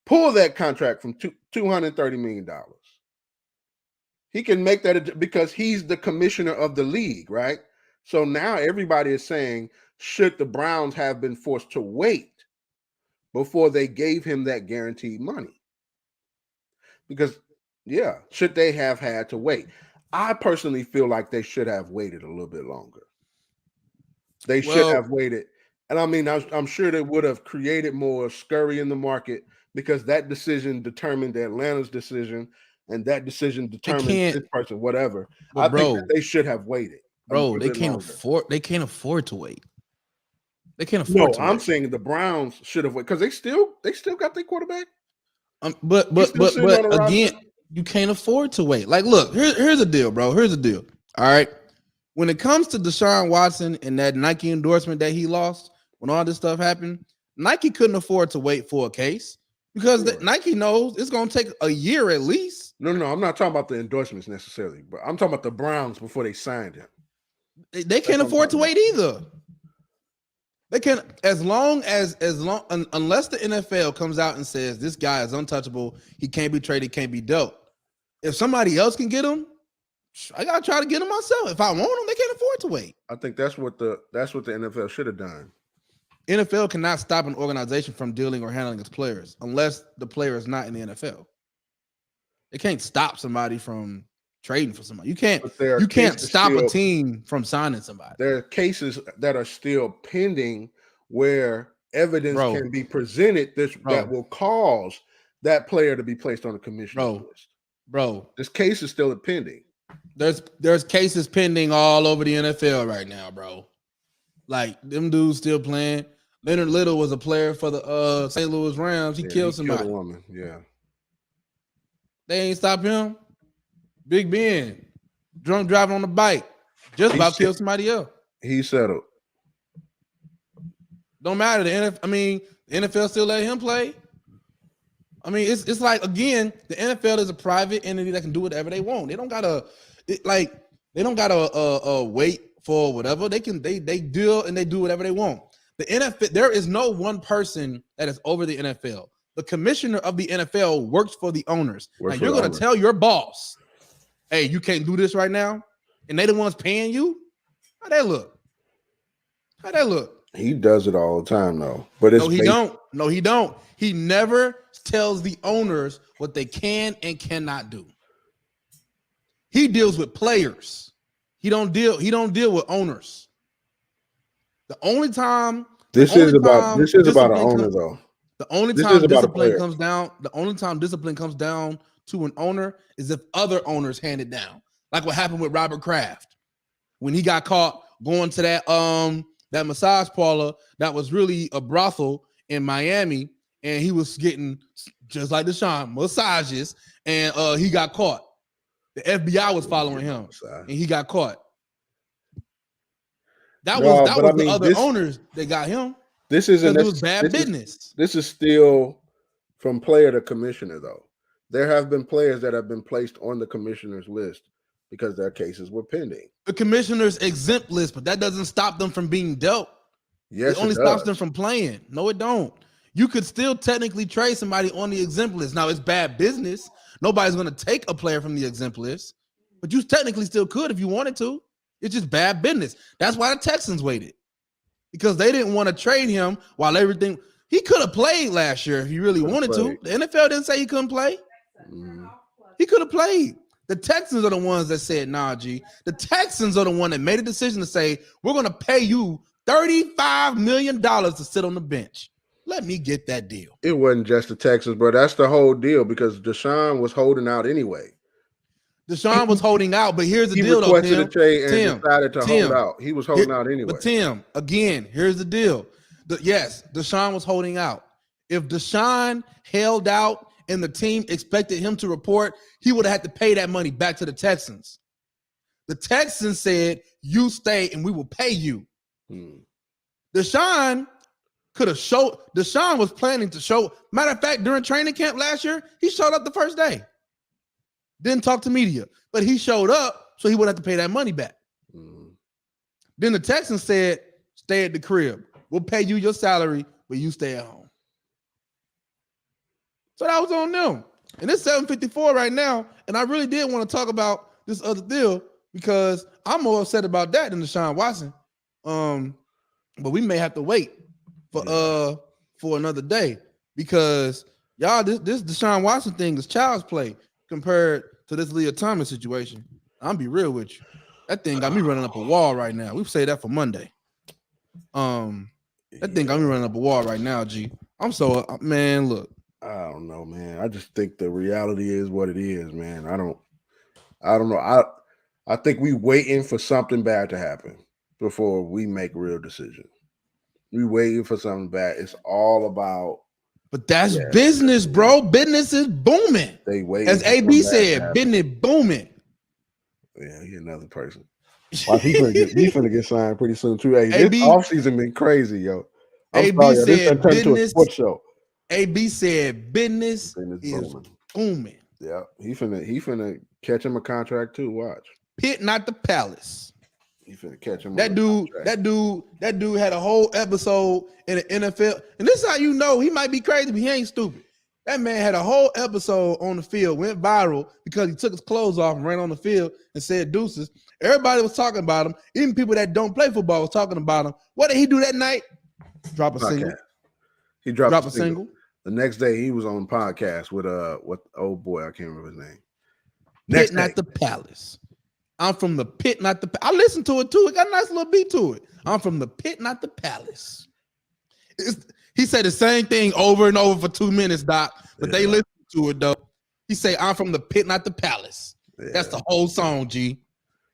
pull that contract from $230 million. He can make that because he's the commissioner of the league, right? So now everybody is saying, should the Browns have been forced to wait before they gave him that guaranteed money? Because, yeah, should they have had to wait? I personally feel like they should have waited a little bit longer. They should have waited. And I mean, I'm sure they would have created more scurry in the market, because that decision determined Atlanta's decision, and that decision determined this person, whatever. I think that they should have waited. Bro, they can't afford to wait. They can't afford to wait. I'm saying the Browns should have waited, because they still got their quarterback. But again, you can't afford to wait. Like, look, here's the deal, bro. Here's the deal. All right. When it comes to Deshaun Watson and that Nike endorsement that he lost, when all this stuff happened, Nike couldn't afford to wait for a case, because Nike knows it's going to take a year at least. No, I'm not talking about the endorsements necessarily, but I'm talking about the Browns before they signed him. They can't afford to wait either. They can, unless the NFL comes out and says this guy is untouchable, he can't be traded, can't be dealt. If somebody else can get him, I gotta try to get him myself. If I want him, they can't afford to wait. I think that's what the NFL should have done. NFL cannot stop an organization from dealing or handling its players unless the player is not in the NFL. They can't stop somebody from trading for somebody. You can't stop a team from signing somebody. There are cases that are still pending where evidence can be presented that will cause that player to be placed on the commissioner's list. Bro, this case is still pending. There's cases pending all over the NFL right now, bro. Like, them dudes still playing. Leonard Little was a player for the St. Louis Rams. He killed somebody. Killed a woman. Yeah. They ain't stop him. Big Ben, drunk driving on the bike, just about killed somebody else. He settled. Don't matter. The NFL still let him play. I mean, it's like, again, the NFL is a private entity that can do whatever they want. They don't gotta wait for whatever. They deal and they do whatever they want. The NFL, there is no one person that is over the NFL. The commissioner of the NFL works for the owners. Now, you're going to tell your boss hey, you can't do this right now, and they the ones paying you. How that look? How that look? He does it all the time, though. But it's No, he don't. No, he don't. He never tells the owners what they can and cannot do. He deals with players. He don't deal with owners. The only time this is about an owner, though. The only time discipline comes down to an owner is if other owners hand it down. Like what happened with Robert Kraft when he got caught going to that massage parlor that was really a brothel in Miami, and he was getting, just like Deshaun, massages, and he got caught. The FBI was following him, and he got caught. That was the other owners that got him. This isn't. It was bad business. This is still from player to commissioner, though. There have been players that have been placed on the commissioner's list because their cases were pending. The commissioner's exempt list, but that doesn't stop them from being dealt. Yes, it only stops them from playing. No, it don't. You could still technically trade somebody on the exempt list. Now, it's bad business. Nobody's going to take a player from the exempt list, but you technically still could if you wanted to. It's just bad business. That's why the Texans waited, because they didn't want to trade him while everything. He could have played last year if he really wanted to. The NFL didn't say he couldn't play. He could have played. The Texans are the ones that said, nah, G. The Texans are the one that made a decision to say, we're going to pay you $35 million to sit on the bench. Let me get that deal. It wasn't just the Texans, bro. That's the whole deal, because Deshaun was holding out anyway. Deshaun was holding out, but here's the deal, though, requested a trade and decided to hold out. He was holding out anyway. But Tim, again, here's the deal. Yes, Deshaun was holding out. If Deshaun held out and the team expected him to report, he would have had to pay that money back to the Texans. The Texans said, you stay and we will pay you. Deshaun was planning to show. Matter of fact, during training camp last year, he showed up the first day. Didn't talk to media, but he showed up so he wouldn't have to pay that money back. Then the Texans said, stay at the crib. We'll pay you your salary, but you stay at home. So that was on them. And it's 7:54 right now, and I really did want to talk about this other deal because I'm more upset about that than Deshaun Watson. But we may have to wait for another day, because y'all, this Deshaun Watson thing is child's play compared to this Lia Thomas situation. I'll be real with you. That thing got me running up a wall right now. We say that for Monday. That thing got me running up a wall right now, G. I'm so, man, look. I don't know, man. I just think the reality is what it is, man. I don't know. I think we waiting for something bad to happen before we make real decisions. We waiting for something bad. It's all about. But that's business, bro. Business is booming. They wait. As AB said, business booming. Yeah, he's another person. Well, he's gonna get signed pretty soon too. Hey, this offseason been crazy, yo. AB said business. Sports show. AB said business is booming. Yeah, he finna catch him a contract too. Watch. Pit, not the palace. He finna catch him. That dude had a whole episode in the NFL, and this is how you know he might be crazy, but he ain't stupid. That man had a whole episode on the field, went viral because he took his clothes off and ran on the field and said deuces. Everybody was talking about him. Even people that don't play football was talking about him. What did he do that night? Drop a single. He dropped a single. The next day, he was on a podcast with old boy, I can't remember his name. Pit, not the palace. I'm from the pit, not the. I listened to it too. It got a nice little beat to it. I'm from the pit, not the palace. He said the same thing over and over for 2 minutes, Doc. But they listened to it though. He say, "I'm from the pit, not the palace." Yeah. That's the whole song, G.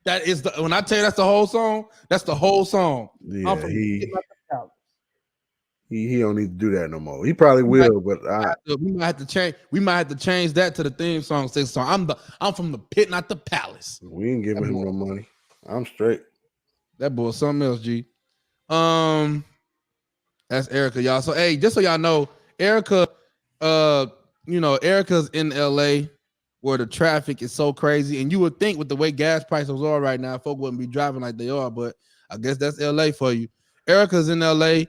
That is when I tell you that's the whole song. That's the whole song. Yeah, I'm from the pit, not the palace. He don't need to do that no more. He probably will, but we might have to change. We might have to change that to the theme song. I'm from the pit, not the palace. We ain't giving him no money. I'm straight. That boy, something else, G. That's Erica, y'all. So hey, just so y'all know, Erica, Erica's in LA where the traffic is so crazy, and you would think with the way gas prices are right now, folk wouldn't be driving like they are, but I guess that's LA for you. Erica's in LA.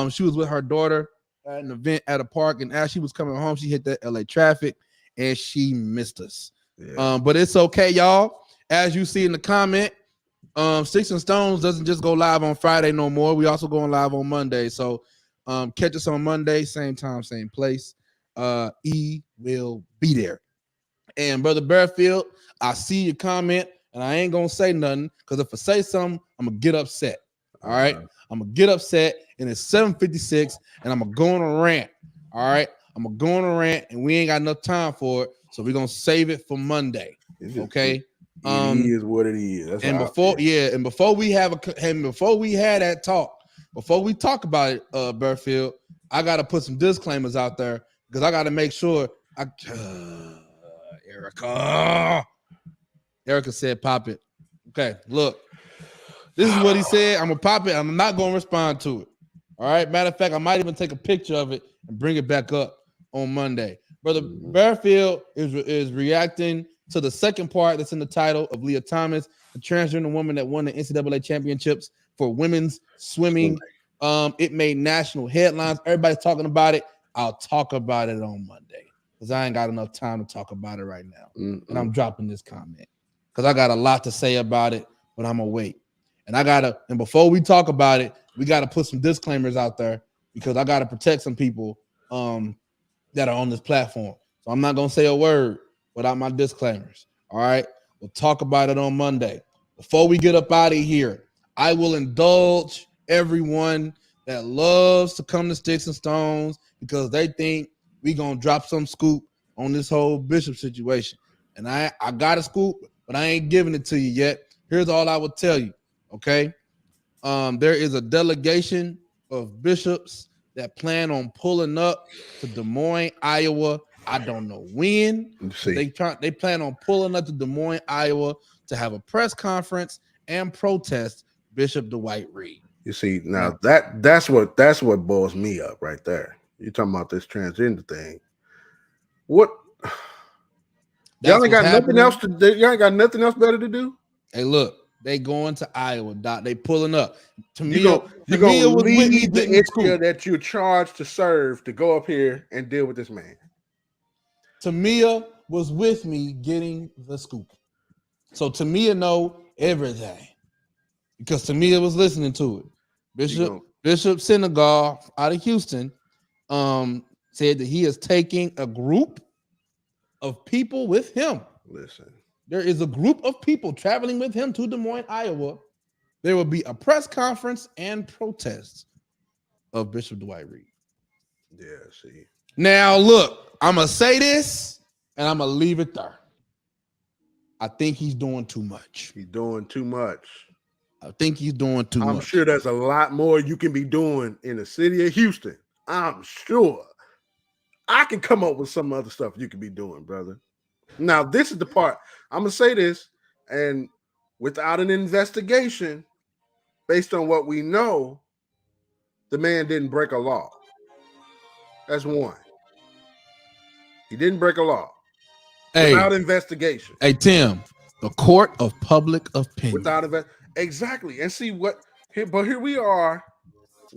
She was with her daughter at an event at a park, and as she was coming home, she hit that LA traffic and she missed us. Yeah. But it's okay, y'all. As you see in the comment, Sticks and Stones doesn't just go live on Friday no more. We also going live on Monday. So catch us on Monday, same time, same place. E will be there. And Brother Bearfield, I see your comment, and I ain't gonna say nothing because if I say something, I'm gonna get upset. All right, I'm gonna get upset, and it's 7:56, and I'm gonna go on a rant. All right, I'm gonna go on a rant, and we ain't got enough time for it, so we're gonna save it for Monday. Okay. It is what it is. That's and before we had that talk, before we talk about it, Bearfield, I gotta put some disclaimers out there because I gotta make sure Erica said pop it. Okay, look. This is what he said. I'm gonna pop it. I'm not gonna respond to it. All right. Matter of fact, I might even take a picture of it and bring it back up on Monday. Brother Bearfield is reacting to the second part that's in the title of Lia Thomas, the transgender woman that won the NCAA championships for women's swimming. It made national headlines. Everybody's talking about it. I'll talk about it on Monday because I ain't got enough time to talk about it right now. And I'm dropping this comment because I got a lot to say about it, but I'm gonna wait. And before we talk about it, we gotta put some disclaimers out there because I gotta protect some people that are on this platform. So I'm not gonna say a word without my disclaimers. All right, we'll talk about it on Monday. Before we get up out of here, I will indulge everyone that loves to come to Sticks and Stones because they think we gonna drop some scoop on this whole Bishop situation. And I got a scoop, but I ain't giving it to you yet. Here's all I will tell you. Okay, there is a delegation of bishops that plan on pulling up to Des Moines, Iowa. I don't know when. They plan on pulling up to Des Moines, Iowa to have a press conference and protest Bishop Dwight Reed. You see, now that's what boils me up right there. You're talking about this transgender thing. What? Y'all ain't got nothing else to do. Y'all ain't got nothing else better to do. Hey, look, they going to Iowa. Doc. They pulling up. You're gonna leave the area that you're charged to serve to go up here and deal with this man. Tamia was with me getting the scoop. So Tamia know everything because Tamia was listening to it. Bishop Senegal out of Houston said that he is taking a group of people with him. Listen, there is a group of people traveling with him to Des Moines, Iowa. There will be a press conference and protests of Bishop Dwight Reed. Yeah, see. Now, look, I'm going to say this, and I'm going to leave it there. I think he's doing too much. He's doing too much. I think he's doing too much. I'm sure there's a lot more you can be doing in the city of Houston. I'm sure. I can come up with some other stuff you could be doing, brother. Now, this is the part. I'm going to say this, and without an investigation, based on what we know, the man didn't break a law. That's one. He didn't break a law. Without investigation. Hey, Tim, the court of public opinion. Exactly. And see what here, but here we are.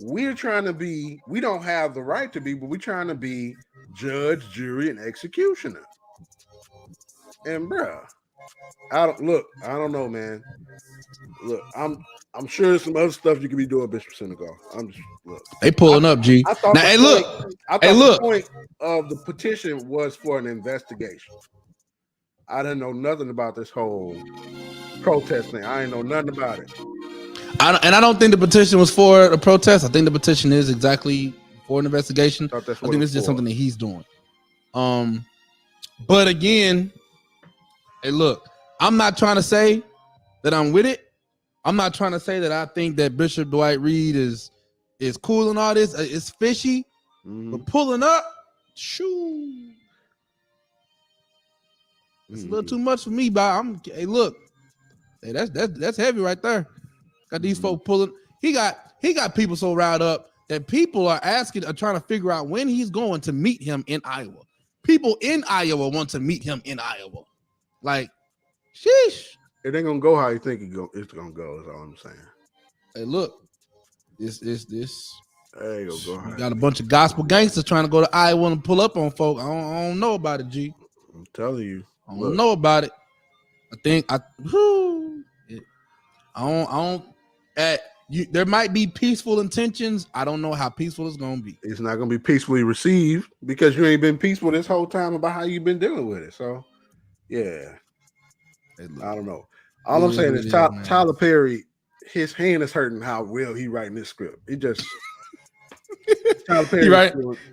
We're trying to be, we don't have the right to be, but we're trying to be judge, jury, and executioner. And bruh, I don't know, man. Look, I'm sure there's some other stuff you could be doing, Bishop Senegal. They pulling up, G. I thought the point of the petition was for an investigation. I didn't know nothing about this whole protest thing. I ain't know nothing about it. I don't think the petition was for a protest. I think the petition is exactly for an investigation. I think this is just something that he's doing. But again, hey, look, I'm not trying to say that I'm with it. I'm not trying to say that I think that Bishop Dwight Reed is cool and all this. It's fishy, but pulling up, shoo. It's a little too much for me, but hey, look, hey, that's heavy right there. Got these folk pulling. He got people so riled up that people are trying to figure out when he's going to meet him in Iowa. People in Iowa want to meet him in Iowa. Like, sheesh. It ain't gonna go how you think it's gonna go. Is all I'm saying. Hey, look, this. There you go. You got a bunch of gospel gangsters trying to go to Iowa and pull up on folk. I don't know about it, G. I'm telling you. I don't know about it. There might be peaceful intentions. I don't know how peaceful it's gonna be. It's not gonna be peacefully received because you ain't been peaceful this whole time about how you've been dealing with it. So, yeah, I don't know. All I'm saying is Tyler Perry, his hand is hurting how well he writing this script. It just Tyler Perry,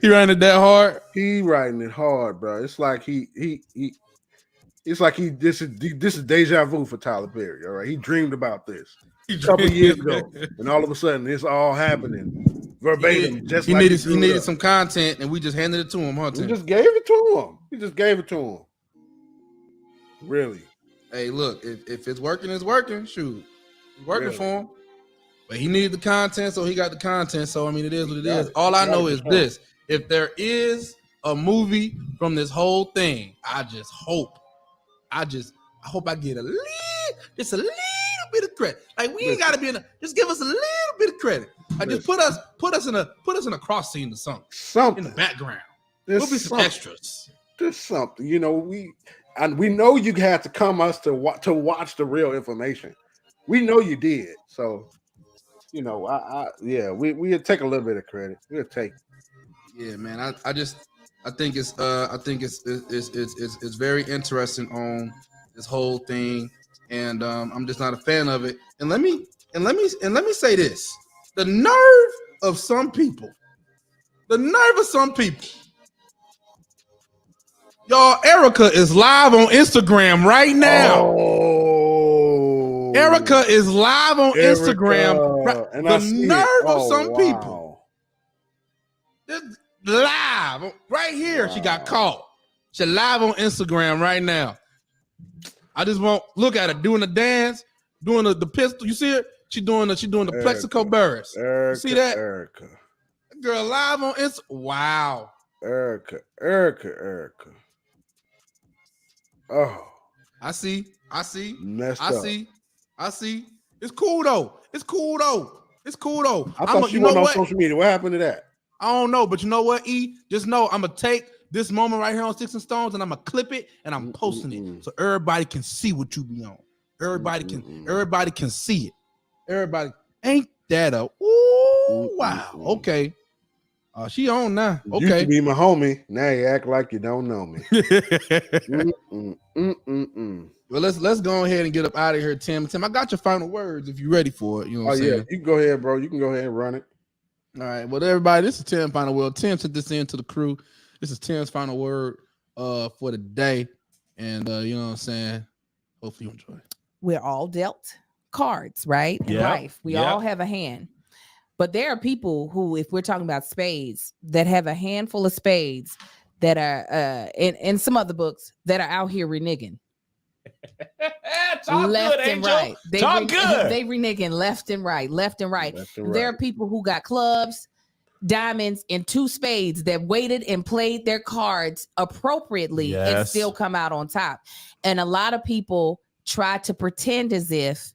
he writing it that hard. He writing it hard, bro. It's like it's like this is deja vu for Tyler Perry. All right, he dreamed about this a couple years ago, and all of a sudden it's all happening verbatim. He needed some content, and we just handed it to him. Huh, we just gave it to him. Really? Hey, look, if it's working, it's working. Shoot, it's working for him. But he needed the content, so he got the content. So I mean, it is what it is. All I know is this: if there is a movie from this whole thing, I hope I get a little bit of credit. Like we ain't gotta be just give us a little bit of credit. Like just put us in a cross scene or something in the background. There'll be some extras. Just something, we know you had to come us to watch the real information. We know you did, so we'll take a little bit of credit. We'll take. Yeah, man. I think it's very interesting on this whole thing, and I'm just not a fan of it. And let me say this: the nerve of some people, y'all. Erica is live on Instagram right now. Oh, Erica is live on Instagram. Right. The nerve of some people. Live right here. Wow. She got caught. She's live on Instagram right now. I just won't look at her doing the dance, doing the pistol. You see her? She doing the Plexico burst. You see that? Erica. Girl live on Instagram. Wow. Erica. Oh. I see. Messed I up. see. It's cool though. I thought you went on social media. What happened to that? I don't know, but you know what, E? Just know I'm gonna take this moment right here on Sticks and Stones and I'm gonna clip it and I'm posting it so everybody can see what you be on. Everybody can see it. Everybody ain't that a wow. Okay. She on now. Okay. You used to be my homie. Now you act like you don't know me. Well, let's go ahead and get up out of here, Tim. Tim, I got your final words if you're ready for it. You know what I'm saying? Yeah, you can go ahead, bro. You can go ahead and run it. All right. Well, everybody, this is Tim's final word. Tim sent this in to the crew. This is Tim's final word for the day. And you know what I'm saying? Hopefully you enjoy it. We're all dealt cards, right? In life. We all have a hand. But there are people who, if we're talking about spades, that have a handful of spades that are in some other books that are out here reneging. Left and Angel. right. They reneging left and right. There are people who got clubs, diamonds, and two spades that waited and played their cards appropriately and still come out on top. And a lot of people try to pretend as if,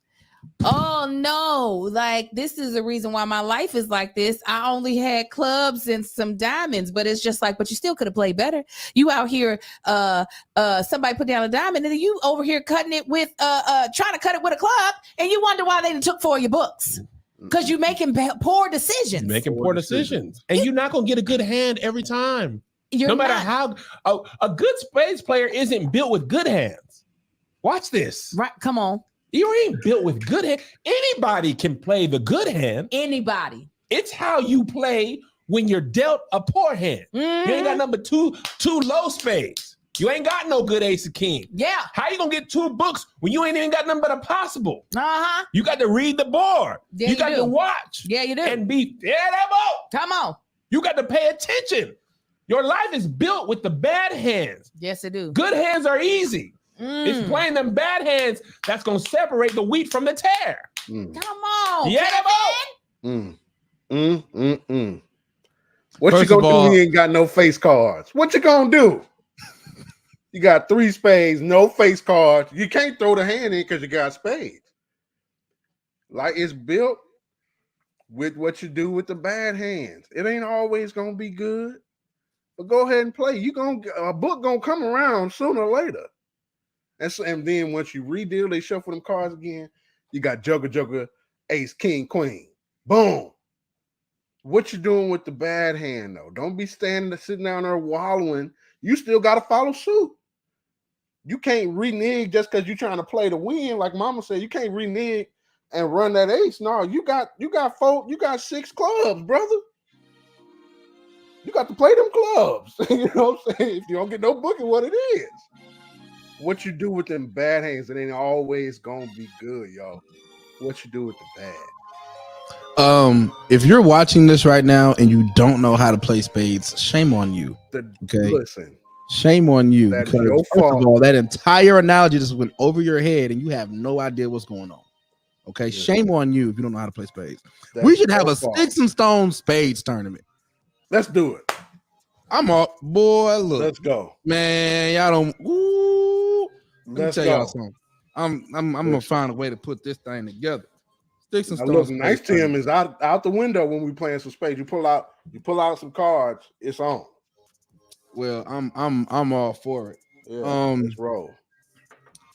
oh no, like this is the reason why my life is like this. I only had clubs and some diamonds, but it's just like, but you still could have played better. You out here, somebody put down a diamond and then you over here cutting it with, trying to cut it with a club, and you wonder why they took 4 of your books. Because you're making poor decisions. And you're not going to get a good hand every time. No matter how, a good spades player isn't built with good hands. Watch this. Right, come on. You ain't built with good hand. Anybody can play the good hand. Anybody. It's how you play when you're dealt a poor hand. You ain't got number two low spades. You ain't got no good ace of king. Yeah. How you gonna get 2 books when you ain't even got nothing but a possible? Uh-huh. You got to read the board. Yeah, you got to watch. Yeah, you do. And be Come on. You got to pay attention. Your life is built with the bad hands. Yes, it do. Good hands are easy. It's playing them bad hands that's gonna separate the wheat from the tare. Come on. What First you gonna all, do? He ain't got no face cards. What you gonna do? You got 3 spades, no face cards. You can't throw the hand in because you got spades. Like it's built with what you do with the bad hands. It ain't always gonna be good, but go ahead and play. A book gonna come around sooner or later. And then once you redeal, they shuffle them cards again. You got Joker, Ace, King, Queen. Boom. What you doing with the bad hand, though? Don't be sitting down there wallowing. You still got to follow suit. You can't renege just because you're trying to play to win. Like Mama said, you can't renege and run that ace. No, you got 6 clubs, brother. You got to play them clubs. You know what I'm saying? If you don't get no booking, what it is. What you do with them bad hands, it ain't always gonna be good, y'all. What you do with the bad. If you're watching this right now and you don't know how to play spades, shame on you. Okay, listen. Shame on you. That Because is your first fault. of all, that entire analogy just went over your head and you have no idea what's going on. Okay, Yeah. Shame on you if you don't know how to play spades. We should have a sticks and stones spades tournament. Let's do it. I'm all boy. Look, let's go, man. Y'all don't. Ooh, let me tell y'all something. I'm gonna find a way to put this thing together. Sticks and stones. Look, nice Tim is out the window when we playing some spades. You pull out some cards. It's on. Well, I'm all for it. Yeah, let's roll.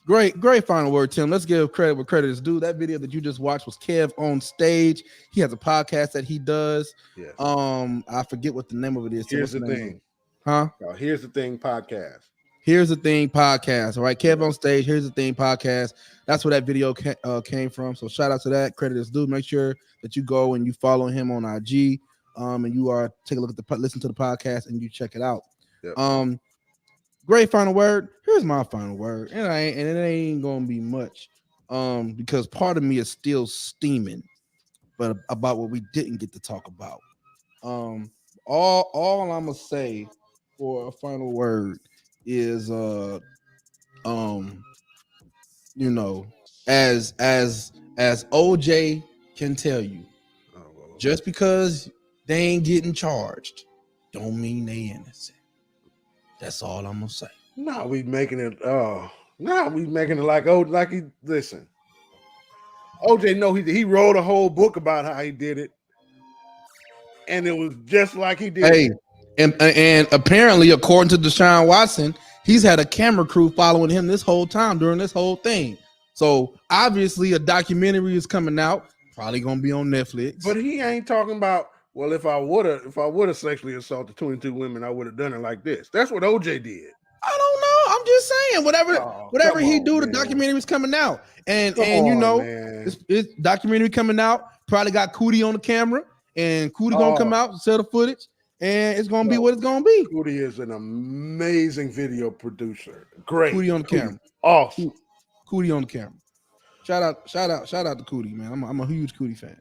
Great final word, Tim. Let's give credit where credit is due. That video that you just watched was Kev on stage. He has a podcast that he does. Yes. I forget what the name of it is. Here's the thing. Huh? Here's the thing podcast. Here's the thing podcast. All right, Kev on stage. Here's the thing podcast. That's where that video came from. So shout out to that. Credit is due. Make sure that you go and you follow him on IG. And you take a look at listen to the podcast and you check it out. Yep. Great final word. Here's my final word, and it ain't gonna be much, because part of me is still steaming, but about what we didn't get to talk about. All I'm gonna say for a final word is, as OJ can tell you, just because they ain't getting charged, don't mean they innocent. That's all I'm gonna say. No, we making it like he listen. OJ know he wrote a whole book about how he did it, and it was just like he did. Hey, and apparently, according to Deshaun Watson, he's had a camera crew following him this whole time during this whole thing. So obviously, a documentary is coming out, probably gonna be on Netflix. But he ain't talking about, well, if I would have sexually assaulted 22 women, I would have done it like this. That's what OJ did. I don't know. I'm just saying, whatever he do, the documentary is coming out, and it's documentary coming out. Probably got Cootie on the camera, and Cootie gonna come out and sell the footage, and it's gonna be what it's gonna be. Cootie is an amazing video producer. Great. Cootie on the camera. Awesome. Cootie on the camera. Shout out to Cootie, man. I'm a huge Cootie fan.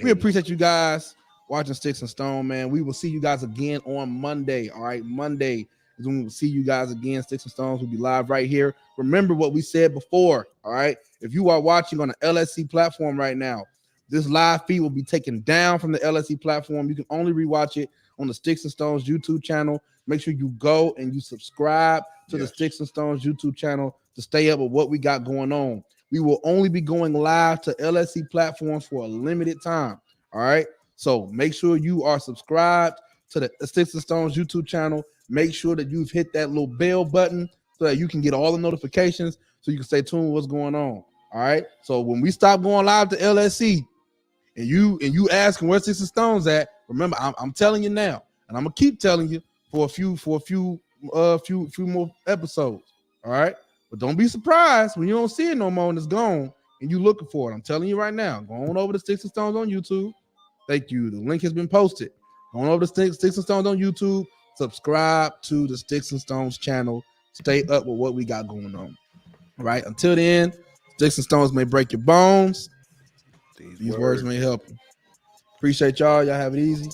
We appreciate you guys watching Sticks and Stone, man. We will see you guys again on Monday. All right, Monday is when we will see you guys again. Sticks and Stones will be live right here. Remember what we said before. All right, if you are watching on the LSC platform right now, this live feed will be taken down from the LSC platform. You can only rewatch it on the Sticks and Stones YouTube channel. Make sure you go and you subscribe to the Sticks and Stones YouTube channel to stay up with what we got going on. We will only be going live to LSC platforms for a limited time. All right. So make sure you are subscribed to the Sticks and Stones YouTube channel. Make sure that you've hit that little bell button so that you can get all the notifications so you can stay tuned with what's going on. All right. So when we stop going live to LSC and you asking where Sticks and Stones at, remember, I'm telling you now, and I'm gonna keep telling you for a few more episodes. All right. But don't be surprised when you don't see it no more and it's gone and you looking for it. I'm telling you right now, go on over to Sticks and Stones on YouTube. Thank you. The link has been posted. Go on over to Sticks and Stones on YouTube. Subscribe to the Sticks and Stones channel. Stay up with what we got going on. All right. Until then, Sticks and Stones may break your bones. These words may help you. Appreciate y'all. Y'all have it easy.